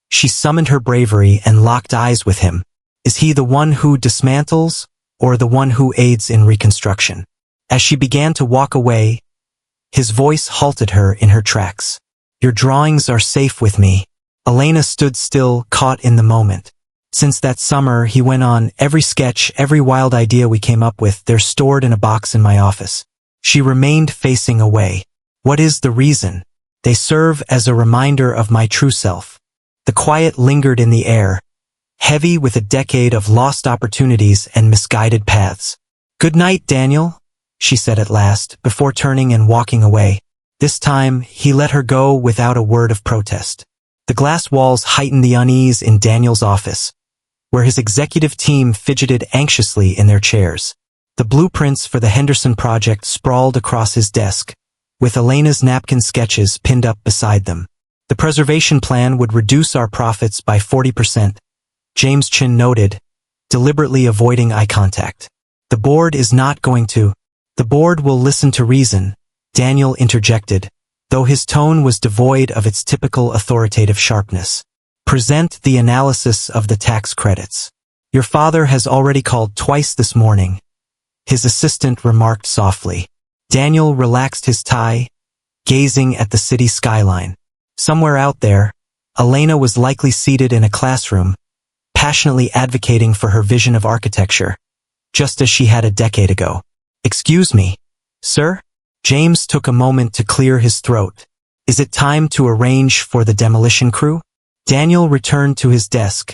S1: she summoned her bravery and locked eyes with him. Is he the one who dismantles, or the one who aids in reconstruction? As she began to walk away, his voice halted her in her tracks. Your drawings are safe with me. Elena stood still, caught in the moment. Since that summer, he went on, every sketch, every wild idea we came up with, they're stored in a box in my office. She remained facing away. What is the reason? They serve as a reminder of my true self. The quiet lingered in the air, heavy with a decade of lost opportunities and misguided paths. Good night, Daniel, she said at last, before turning and walking away. This time, he let her go without a word of protest. The glass walls heightened the unease in Daniel's office, where his executive team fidgeted anxiously in their chairs. The blueprints for the Henderson project sprawled across his desk, with Elena's napkin sketches pinned up beside them. The preservation plan would reduce our profits by 40%, James Chin noted, deliberately avoiding eye contact. The board is not going to. The board will listen to reason, Daniel interjected, though his tone was devoid of its typical authoritative sharpness. Present the analysis of the tax credits. Your father has already called twice this morning, his assistant remarked softly. Daniel relaxed his tie, gazing at the city skyline. Somewhere out there, Elena was likely seated in a classroom, passionately advocating for her vision of architecture, just as she had a decade ago. Excuse me, sir? James took a moment to clear his throat. Is it time to arrange for the demolition crew? Daniel returned to his desk,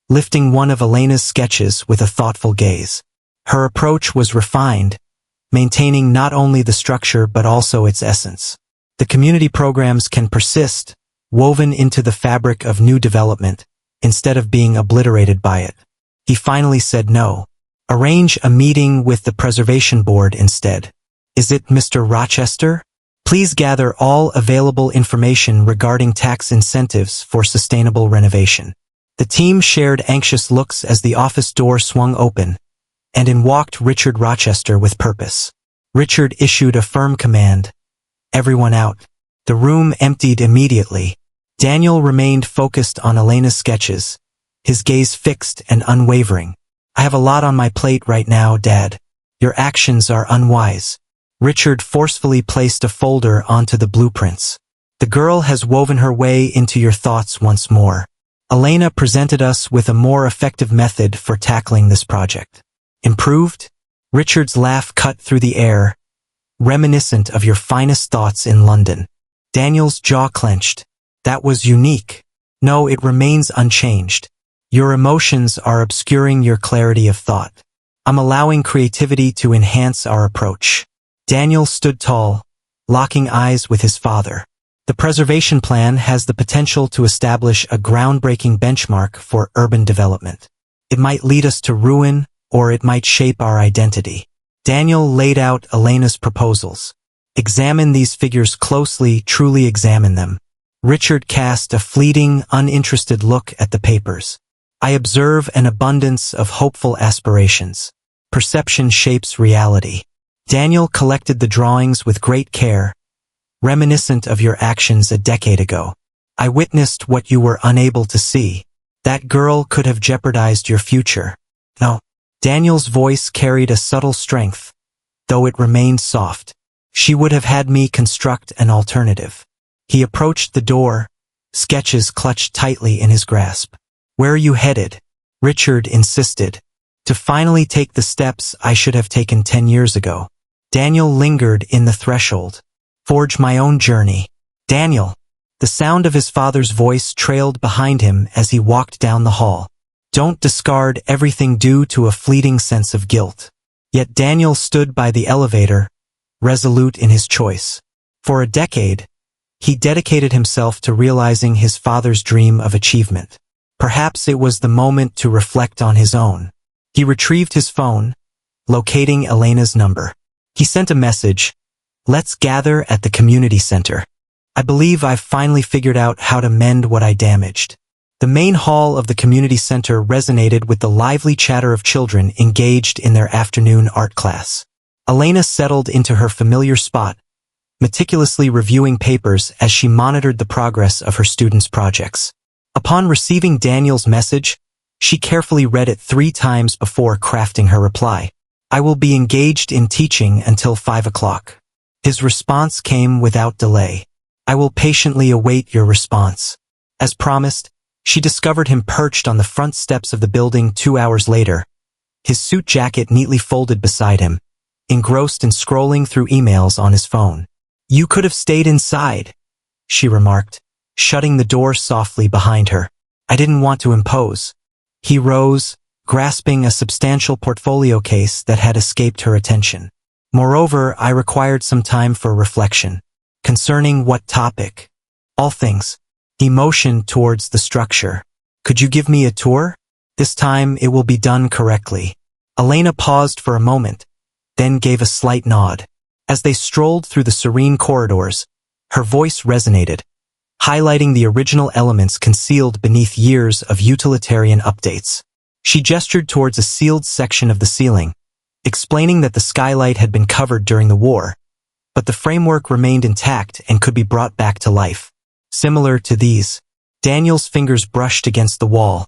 S1: lifting one of Elena's sketches with a thoughtful gaze. Her approach was refined, maintaining not only the structure but also its essence. The community programs can persist, woven into the fabric of new development, instead of being obliterated by it. He finally said no. Arrange a meeting with the preservation board instead. Is it Mr. Rochester? Please gather all available information regarding tax incentives for sustainable renovation. The team shared anxious looks as the office door swung open, and in walked Richard Rochester with purpose. Richard issued a firm command. Everyone out. The room emptied immediately. Daniel remained focused on Elena's sketches, his gaze fixed and unwavering. I have a lot on my plate right now, Dad. Your actions are unwise. Richard forcefully placed a folder onto the blueprints. The girl has woven her way into your thoughts once more. Elena presented us with a more effective method for tackling this project. Improved? Richard's laugh cut through the air, reminiscent of your finest thoughts in London. Daniel's jaw clenched. That was unique. No, it remains unchanged. Your emotions are obscuring your clarity of thought. I'm allowing creativity to enhance our approach. Daniel stood tall, locking eyes with his father. The preservation plan has the potential to establish a groundbreaking benchmark for urban development. It might lead us to ruin, or it might shape our identity. Daniel laid out Elena's proposals. Examine these figures closely, truly examine them. Richard cast a fleeting, uninterested look at the papers. I observe an abundance of hopeful aspirations. Perception shapes reality. Daniel collected the drawings with great care, reminiscent of your actions a decade ago. I witnessed what you were unable to see. That girl could have jeopardized your future. No. Daniel's voice carried a subtle strength, though it remained soft. She would have had me construct an alternative. He approached the door, sketches clutched tightly in his grasp. Where are you headed? Richard insisted. To finally take the steps I should have taken 10 years ago. Daniel lingered in the threshold. Forge my own journey. Daniel. The sound of his father's voice trailed behind him as he walked down the hall. Don't discard everything due to a fleeting sense of guilt. Yet Daniel stood by the elevator, resolute in his choice. For a decade, he dedicated himself to realizing his father's dream of achievement. Perhaps it was the moment to reflect on his own. He retrieved his phone, locating Elena's number. He sent a message. Let's gather at the community center. I believe I've finally figured out how to mend what I damaged. The main hall of the community center resonated with the lively chatter of children engaged in their afternoon art class. Elena settled into her familiar spot, meticulously reviewing papers as she monitored the progress of her students' projects. Upon receiving Daniel's message, She carefully read it 3 times before crafting her reply. I will be engaged in teaching until 5 o'clock. His response came without delay. I will patiently await your response. As promised, she discovered him perched on the front steps of the building 2 hours later, his suit jacket neatly folded beside him, engrossed in scrolling through emails on his phone. You could have stayed inside, she remarked, shutting the door softly behind her. I didn't want to impose. He rose, grasping a substantial portfolio case that had escaped her attention. Moreover, I required some time for reflection. Concerning what topic? All things. He motioned towards the structure. Could you give me a tour? This time it will be done correctly. Elena paused for a moment, then gave a slight nod. As they strolled through the serene corridors, her voice resonated, highlighting the original elements concealed beneath years of utilitarian updates. She gestured towards a sealed section of the ceiling, explaining that the skylight had been covered during the war, but the framework remained intact and could be brought back to life. Similar to these, Daniel's fingers brushed against the wall,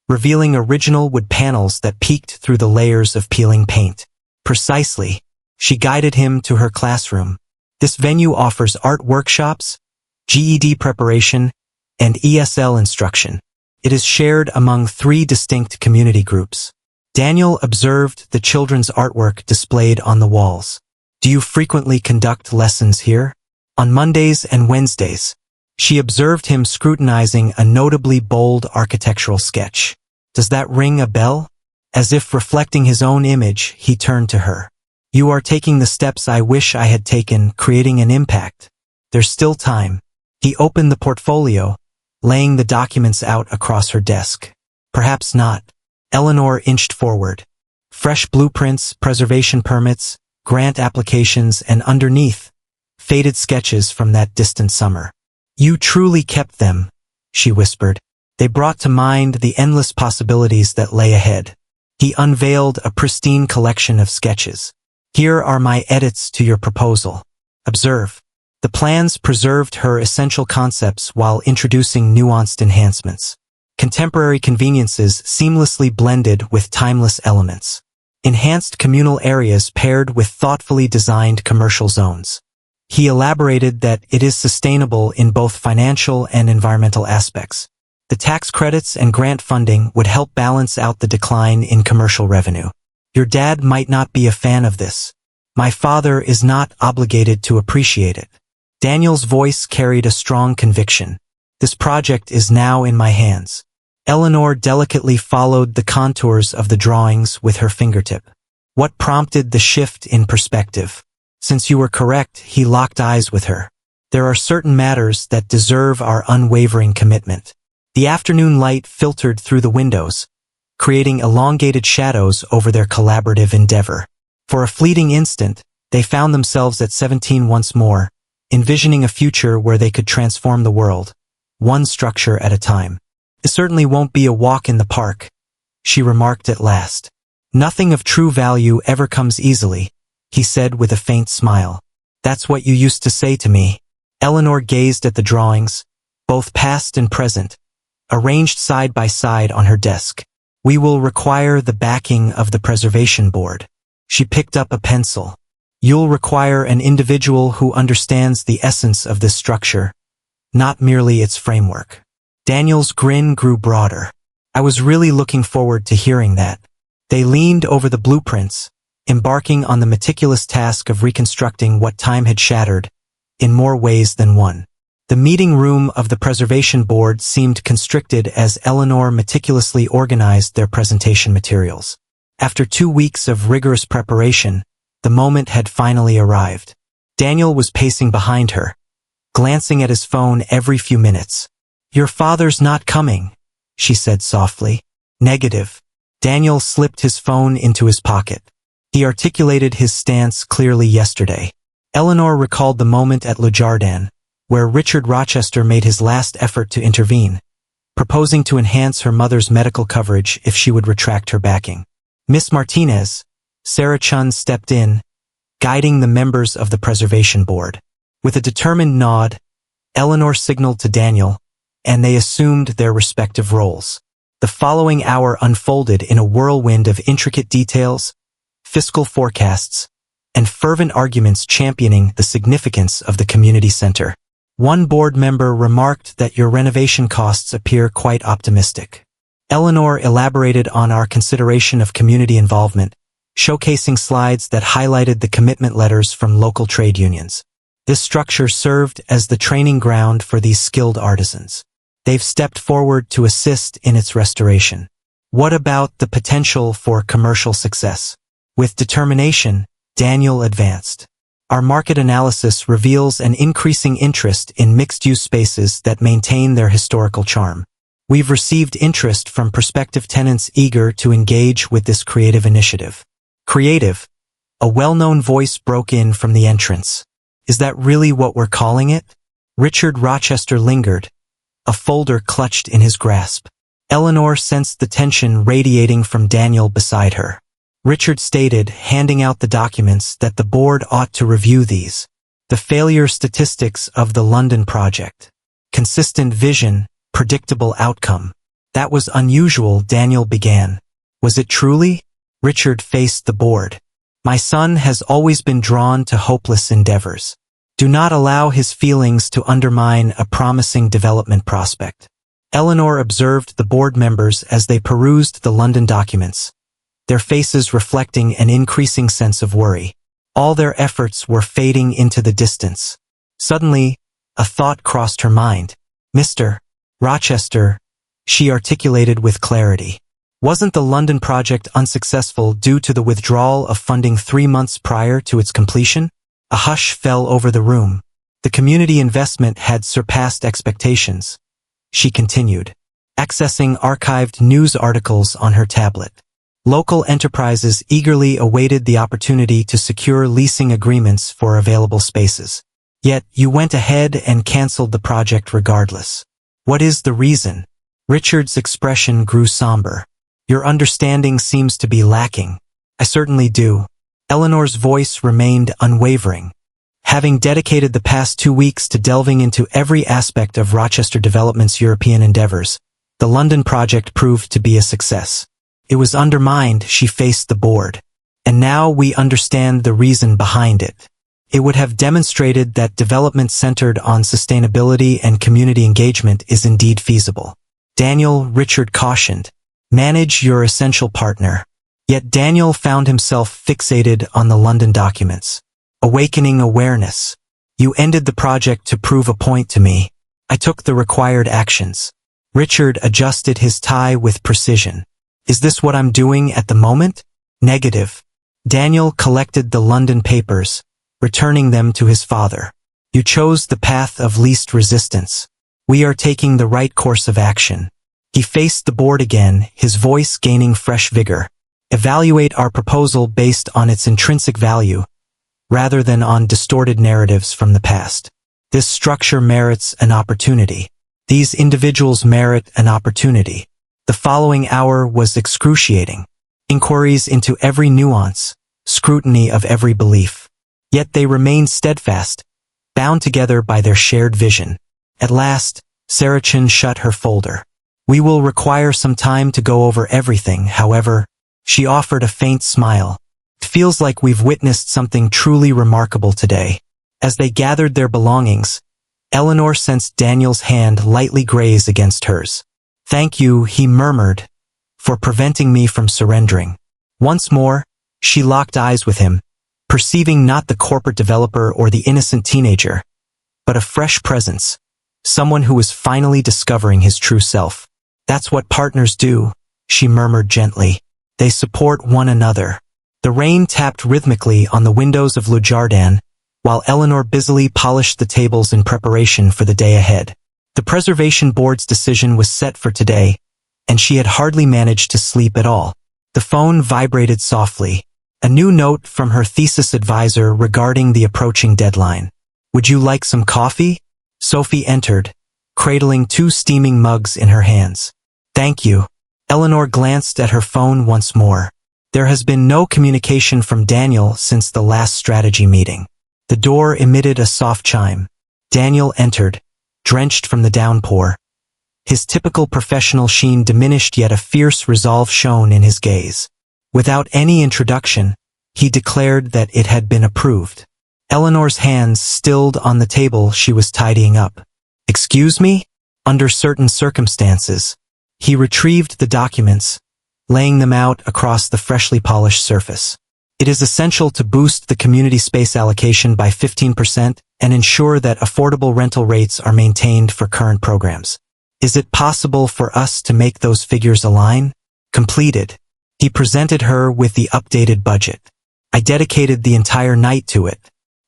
S1: revealing original wood panels that peeked through the layers of peeling paint. Precisely, she guided him to her classroom. This venue offers art workshops, GED preparation, and ESL instruction. It is shared among 3 distinct community groups. Daniel observed the children's artwork displayed on the walls. Do you frequently conduct lessons here? On Mondays and Wednesdays. She observed him scrutinizing a notably bold architectural sketch. Does that ring a bell? As if reflecting his own image, he turned to her. You are taking the steps I wish I had taken, creating an impact. There's still time. He opened the portfolio, laying the documents out across her desk. Perhaps not. Eleanor inched forward. Fresh blueprints, preservation permits, grant applications, and underneath, faded sketches from that distant summer. You truly kept them, she whispered. They brought to mind the endless possibilities that lay ahead. He unveiled a pristine collection of sketches. Here are my edits to your proposal. Observe. The plans preserved her essential concepts while introducing nuanced enhancements. Contemporary conveniences seamlessly blended with timeless elements. Enhanced communal areas paired with thoughtfully designed commercial zones. He elaborated that it is sustainable in both financial and environmental aspects. The tax credits and grant funding would help balance out the decline in commercial revenue. Your dad might not be a fan of this. My father is not obligated to appreciate it. Daniel's voice carried a strong conviction. This project is now in my hands. Eleanor delicately followed the contours of the drawings with her fingertip. What prompted the shift in perspective? Since you were correct, he locked eyes with her. There are certain matters that deserve our unwavering commitment. The afternoon light filtered through the windows, creating elongated shadows over their collaborative endeavor. For a fleeting instant, they found themselves at 17 once more, envisioning a future where they could transform the world, one structure at a time. It certainly won't be a walk in the park, she remarked at last. Nothing of true value ever comes easily, he said with a faint smile. That's what you used to say to me. Eleanor gazed at the drawings, both past and present, arranged side by side on her desk. We will require the backing of the preservation board. She picked up a pencil. You'll require an individual who understands the essence of this structure, not merely its framework. Daniel's grin grew broader. I was really looking forward to hearing that. They leaned over the blueprints, embarking on the meticulous task of reconstructing what time had shattered, in more ways than one. The meeting room of the preservation board seemed constricted as Eleanor meticulously organized their presentation materials. After 2 weeks of rigorous preparation, the moment had finally arrived. Daniel was pacing behind her, glancing at his phone every few minutes. Your father's not coming, she said softly. Negative. Daniel slipped his phone into his pocket. He articulated his stance clearly yesterday. Eleanor recalled the moment at Le Jardin, where Richard Rochester made his last effort to intervene, proposing to enhance her mother's medical coverage if she would retract her backing. Miss Martinez, Sarah Chun stepped in, guiding the members of the preservation board. With a determined nod, Eleanor signaled to Daniel, and they assumed their respective roles. The following hour unfolded in a whirlwind of intricate details, fiscal forecasts, and fervent arguments championing the significance of the community center. One board member remarked that your renovation costs appear quite optimistic. Eleanor elaborated on our consideration of community involvement, showcasing slides that highlighted the commitment letters from local trade unions. This structure served as the training ground for these skilled artisans. They've stepped forward to assist in its restoration. What about the potential for commercial success? With determination, Daniel advanced. Our market analysis reveals an increasing interest in mixed-use spaces that maintain their historical charm. We've received interest from prospective tenants eager to engage with this creative initiative. Creative? A well-known voice broke in from the entrance. Is that really what we're calling it? Richard Rochester lingered, a folder clutched in his grasp. Eleanor sensed the tension radiating from Daniel beside her. Richard stated, handing out the documents, that the board ought to review these. The failure statistics of the London project. Consistent vision, predictable outcome. That was unusual, Daniel began. Was it truly? Richard faced the board. My son has always been drawn to hopeless endeavors. Do not allow his feelings to undermine a promising development prospect. Eleanor observed the board members as they perused the London documents, their faces reflecting an increasing sense of worry. All their efforts were fading into the distance. Suddenly, a thought crossed her mind. Mr. Rochester, she articulated with clarity. Wasn't the London project unsuccessful due to the withdrawal of funding 3 months prior to its completion? A hush fell over the room. The community investment had surpassed expectations. She continued, accessing archived news articles on her tablet. Local enterprises eagerly awaited the opportunity to secure leasing agreements for available spaces. Yet, you went ahead and canceled the project regardless. What is the reason? Richard's expression grew somber. Your understanding seems to be lacking. I certainly do. Eleanor's voice remained unwavering. Having dedicated the past 2 weeks to delving into every aspect of Rochester Development's European endeavors, the London project proved to be a success. It was undermined, she faced the board. And now we understand the reason behind it. It would have demonstrated that development centered on sustainability and community engagement is indeed feasible. Daniel, Richard cautioned, manage your essential partner. Yet Daniel found himself fixated on the London documents. Awakening awareness. You ended the project to prove a point to me. I took the required actions. Richard adjusted his tie with precision. Is this what I'm doing at the moment? Negative. Daniel collected the London papers, returning them to his father. You chose the path of least resistance. We are taking the right course of action. He faced the board again, his voice gaining fresh vigor. Evaluate our proposal based on its intrinsic value, rather than on distorted narratives from the past. This structure merits an opportunity. These individuals merit an opportunity. The following hour was excruciating. Inquiries into every nuance, scrutiny of every belief. Yet they remained steadfast, bound together by their shared vision. At last, Saracen shut her folder. We will require some time to go over everything, however. She offered a faint smile. It feels like we've witnessed something truly remarkable today. As they gathered their belongings, Eleanor sensed Daniel's hand lightly graze against hers. Thank you, he murmured, for preventing me from surrendering. Once more, she locked eyes with him, perceiving not the corporate developer or the innocent teenager, but a fresh presence, someone who was finally discovering his true self. That's what partners do, she murmured gently. They support one another. The rain tapped rhythmically on the windows of Le Jardin, while Eleanor busily polished the tables in preparation for the day ahead. The Preservation Board's decision was set for today, and she had hardly managed to sleep at all. The phone vibrated softly, a new note from her thesis advisor regarding the approaching deadline. Would you like some coffee? Sophie entered, cradling 2 steaming mugs in her hands. Thank you. Eleanor glanced at her phone once more. There has been no communication from Daniel since the last strategy meeting. The door emitted a soft chime. Daniel entered, drenched from the downpour. His typical professional sheen diminished, yet a fierce resolve shone in his gaze. Without any introduction, he declared that it had been approved. Eleanor's hands stilled on the table she was tidying up. "Excuse me?" Under certain circumstances, he retrieved the documents, laying them out across the freshly polished surface. "It is essential to boost the community space allocation by 15% and ensure that affordable rental rates are maintained for current programs. Is it possible for us to make those figures align?" Completed, he presented her with the updated budget. "I dedicated the entire night to it.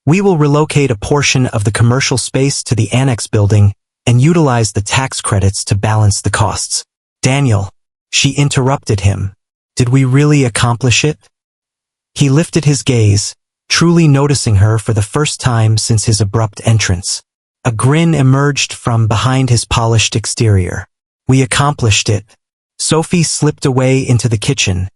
S1: We will relocate a portion of the commercial space to the annex building and utilize the tax credits to balance the costs." "Daniel," she interrupted him, "did we really accomplish it?" He lifted his gaze, truly noticing her for the first time since his abrupt entrance. A grin emerged from behind his polished exterior. "We accomplished it." Sophie slipped away into the kitchen,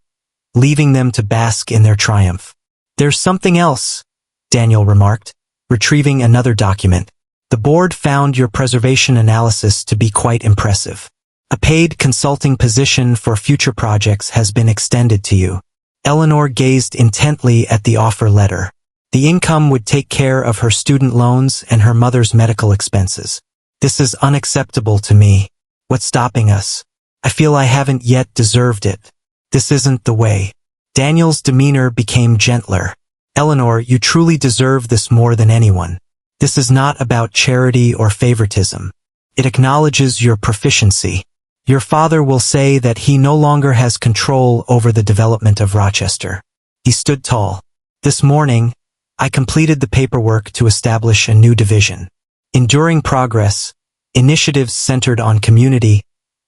S1: leaving them to bask in their triumph. "There's something else," Daniel remarked, retrieving another document. "The board found your preservation analysis to be quite impressive. A paid consulting position for future projects has been extended to you." Eleanor gazed intently at the offer letter. The income would take care of her student loans and her mother's medical expenses. "This is unacceptable to me. What's stopping us? I feel I haven't yet deserved it. This isn't the way." Daniel's demeanor became gentler. "Eleanor, you truly deserve this more than anyone. This is not about charity or favoritism. It acknowledges your proficiency. Your father will say that he no longer has control over the development of Rochester." He stood tall. "This morning, I completed the paperwork to establish a new division. Enduring Progress, initiatives centered on community,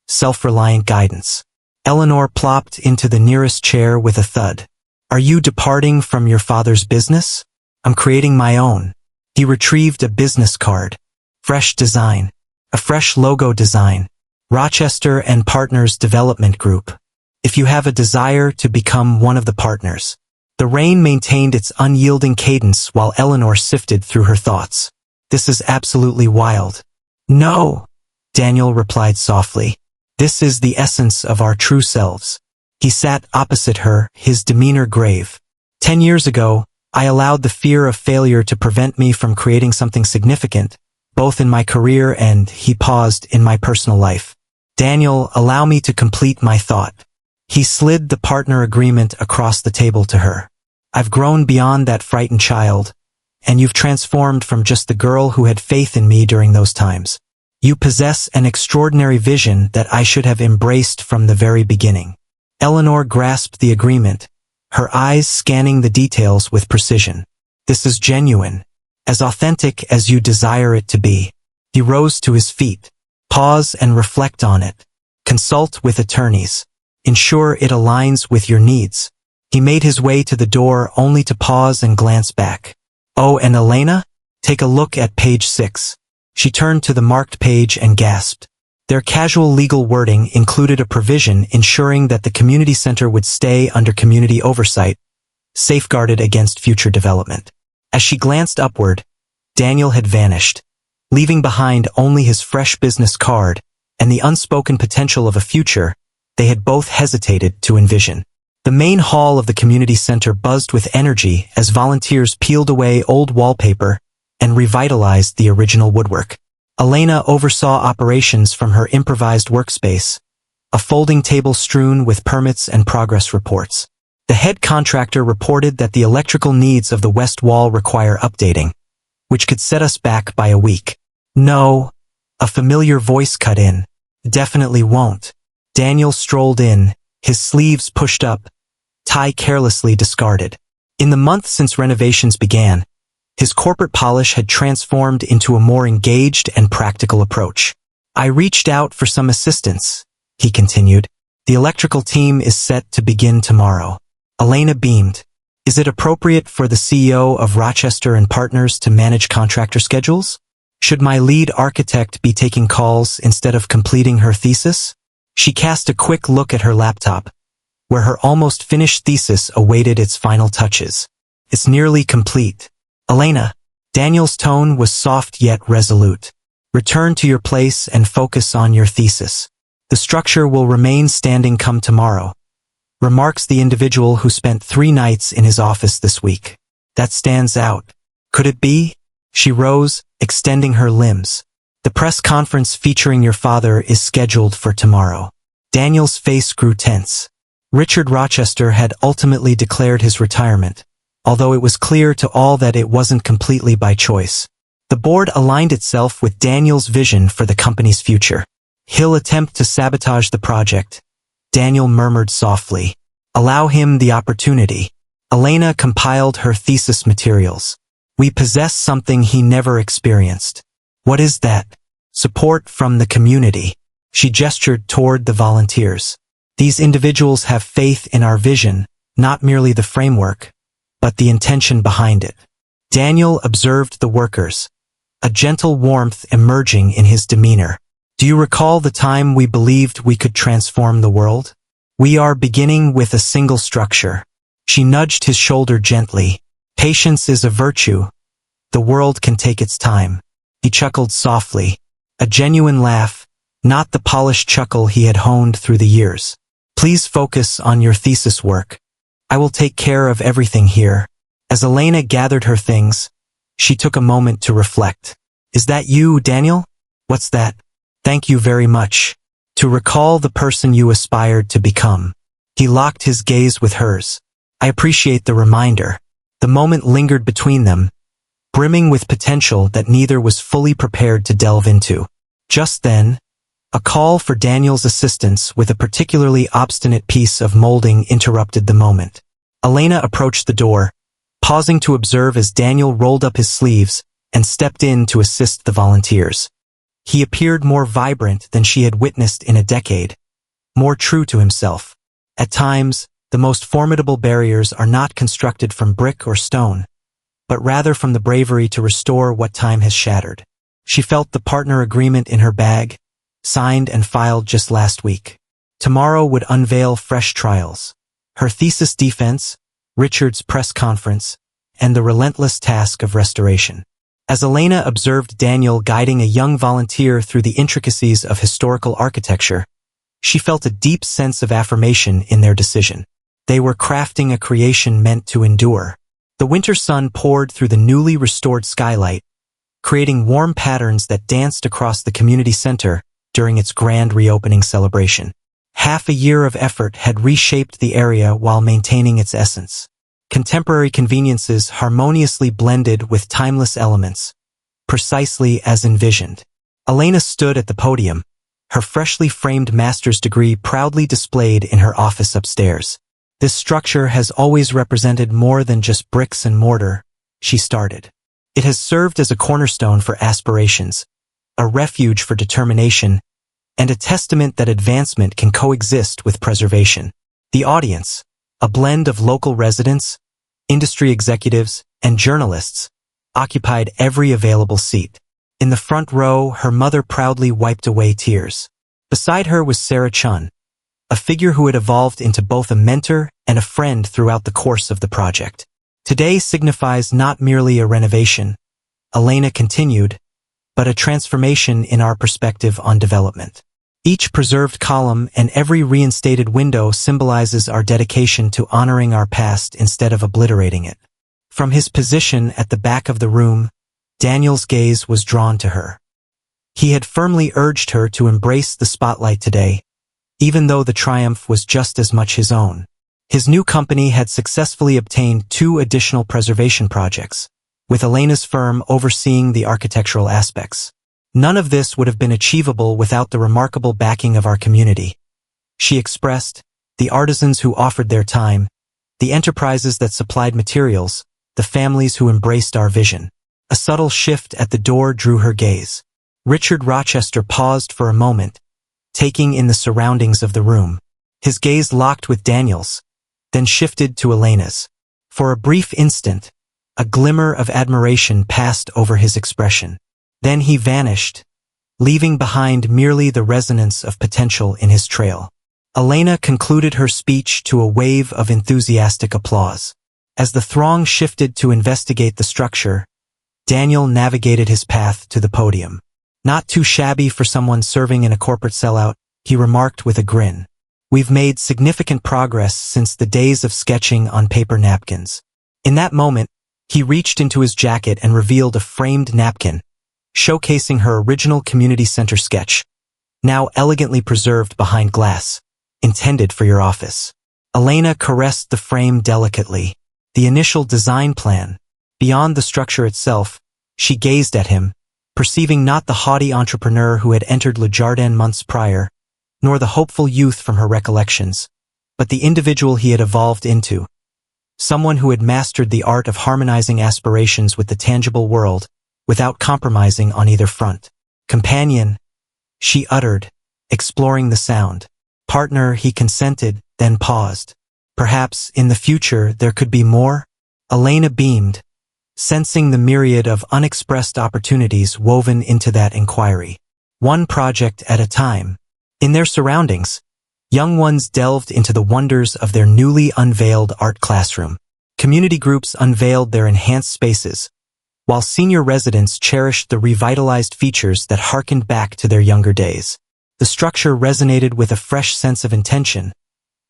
S1: self-reliant guidance." Eleanor plopped into the nearest chair with a thud. "Are you departing from your father's business?" "I'm creating my own." He retrieved a business card. Fresh design. A fresh logo design. Rochester and Partners Development Group. "If you have a desire to become one of the partners." The rain maintained its unyielding cadence while Eleanor sifted through her thoughts. "This is absolutely wild." "No," Daniel replied softly. "This is the essence of our true selves." He sat opposite her, his demeanor grave. 10 years ago, I allowed the fear of failure to prevent me from creating something significant, both in my career and," he paused, "in my personal life." "Daniel, allow me to complete my thought." He slid the partner agreement across the table to her. "I've grown beyond that frightened child, and you've transformed from just the girl who had faith in me during those times. You possess an extraordinary vision that I should have embraced from the very beginning." Eleanor grasped the agreement, her eyes scanning the details with precision. "This is genuine, as authentic as you desire it to be." He rose to his feet. "Pause and reflect on it. Consult with attorneys. Ensure it aligns with your needs." He made his way to the door only to pause and glance back. "Oh, and Elena? Take a look at page 6. She turned to the marked page and gasped. Their casual legal wording included a provision ensuring that the community center would stay under community oversight, safeguarded against future development. As she glanced upward, Daniel had vanished, leaving behind only his fresh business card and the unspoken potential of a future they had both hesitated to envision. The main hall of the community center buzzed with energy as volunteers peeled away old wallpaper and revitalized the original woodwork. Elena oversaw operations from her improvised workspace, a folding table strewn with permits and progress reports. The head contractor reported that the electrical needs of the west wall require updating, which could set us back by a week. "No," a familiar voice cut in. "Definitely won't." Daniel strolled in, his sleeves pushed up, tie carelessly discarded. In the month since renovations began, his corporate polish had transformed into a more engaged and practical approach. "I reached out for some assistance," he continued. "The electrical team is set to begin tomorrow." Elena beamed. "Is it appropriate for the CEO of Rochester and Partners to manage contractor schedules? Should my lead architect be taking calls instead of completing her thesis?" She cast a quick look at her laptop, where her almost finished thesis awaited its final touches. "It's nearly complete." "Elena." Daniel's tone was soft yet resolute. Return to your place and focus on your thesis. The structure will remain standing come tomorrow, remarks the individual who spent 3 nights in his office this week. That stands out. Could it be? She rose, extending her limbs. The press conference featuring your father is scheduled for tomorrow. Daniel's face grew tense. Richard Rochester had ultimately declared his retirement, although it was clear to all that it wasn't completely by choice. The board aligned itself with Daniel's vision for the company's future. He'll attempt to sabotage the project, Daniel murmured softly. Allow him the opportunity. Elena compiled her thesis materials. We possess something he never experienced. What is that? Support from the community. She gestured toward the volunteers. These individuals have faith in our vision, not merely the framework, but the intention behind it. Daniel observed the workers, a gentle warmth emerging in his demeanor. Do you recall the time we believed we could transform the world? We are beginning with a single structure. She nudged his shoulder gently. Patience is a virtue. The world can take its time. He chuckled softly, a genuine laugh, not the polished chuckle he had honed through the years. Please focus on your thesis work. I will take care of everything here. As Elena gathered her things, she took a moment to reflect. Is that you, Daniel? What's that? Thank you very much. To recall the person you aspired to become. He locked his gaze with hers. I appreciate the reminder. The moment lingered between them, brimming with potential that neither was fully prepared to delve into. Just then, a call for Daniel's assistance with a particularly obstinate piece of molding interrupted the moment. Elena approached the door, pausing to observe as Daniel rolled up his sleeves and stepped in to assist the volunteers. He appeared more vibrant than she had witnessed in a decade, more true to himself. At times, the most formidable barriers are not constructed from brick or stone, but rather from the bravery to restore what time has shattered. She felt the partner agreement in her bag, signed and filed just last week. Tomorrow would unveil fresh trials. Her thesis defense, Richard's press conference, and the relentless task of restoration. As Elena observed Daniel guiding a young volunteer through the intricacies of historical architecture, she felt a deep sense of affirmation in their decision. They were crafting a creation meant to endure. The winter sun poured through the newly restored skylight, creating warm patterns that danced across the community center during its grand reopening celebration. Half a year of effort had reshaped the area while maintaining its essence. Contemporary conveniences harmoniously blended with timeless elements, precisely as envisioned. Elena stood at the podium, her freshly framed master's degree proudly displayed in her office upstairs. This structure has always represented more than just bricks and mortar, she started. It has served as a cornerstone for aspirations, a refuge for determination, and a testament that advancement can coexist with preservation. The audience, a blend of local residents, industry executives, and journalists, occupied every available seat. In the front row, her mother proudly wiped away tears. Beside her was Sarah Chun, a figure who had evolved into both a mentor and a friend throughout the course of the project. Today signifies not merely a renovation, Elena continued, but a transformation in our perspective on development. Each preserved column and every reinstated window symbolizes our dedication to honoring our past instead of obliterating it. From his position at the back of the room, Daniel's gaze was drawn to her. He had firmly urged her to embrace the spotlight today, even though the triumph was just as much his own. His new company had successfully obtained 2 additional preservation projects, with Elena's firm overseeing the architectural aspects. None of this would have been achievable without the remarkable backing of our community. She expressed, the artisans who offered their time, the enterprises that supplied materials, the families who embraced our vision. A subtle shift at the door drew her gaze. Richard Rochester paused for a moment, taking in the surroundings of the room. His gaze locked with Daniel's, then shifted to Elena's. For a brief instant, a glimmer of admiration passed over his expression. Then he vanished, leaving behind merely the resonance of potential in his trail. Elena concluded her speech to a wave of enthusiastic applause. As the throng shifted to investigate the structure, Daniel navigated his path to the podium. Not too shabby for someone serving in a corporate sellout, he remarked with a grin. We've made significant progress since the days of sketching on paper napkins. In that moment, he reached into his jacket and revealed a framed napkin, showcasing her original community center sketch, now elegantly preserved behind glass, intended for your office. Elena caressed the frame delicately. The initial design plan. Beyond the structure itself, she gazed at him, perceiving not the haughty entrepreneur who had entered Le Jardin months prior, nor the hopeful youth from her recollections, but the individual he had evolved into. Someone who had mastered the art of harmonizing aspirations with the tangible world, without compromising on either front. Companion, she uttered, exploring the sound. Partner, he consented, then paused. Perhaps, in the future, there could be more? Elena beamed, sensing the myriad of unexpressed opportunities woven into that inquiry. One project at a time. In their surroundings, young ones delved into the wonders of their newly unveiled art classroom. Community groups unveiled their enhanced spaces, while senior residents cherished the revitalized features that harkened back to their younger days. The structure resonated with a fresh sense of intention,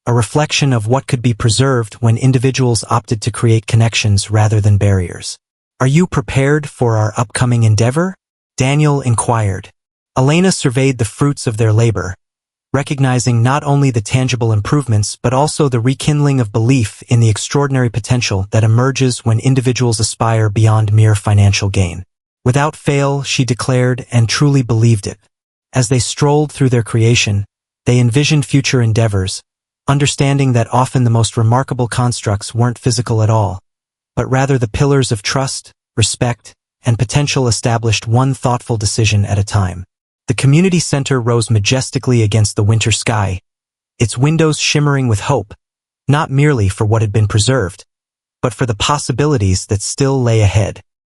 S1: a reflection of what could be preserved when individuals opted to create connections rather than barriers. Are you prepared for our upcoming endeavor? Daniel inquired. Elena surveyed the fruits of their labor, recognizing not only the tangible improvements but also the rekindling of belief in the extraordinary potential that emerges when individuals aspire beyond mere financial gain. Without fail, she declared, and truly believed it. As they strolled through their creation, they envisioned future endeavors, understanding that often the most remarkable constructs weren't physical at all, but rather the pillars of trust, respect, and potential established one thoughtful decision at a time. The community center rose majestically against the winter sky, its windows shimmering with hope, not merely for what had been preserved, but for the possibilities that still lay ahead.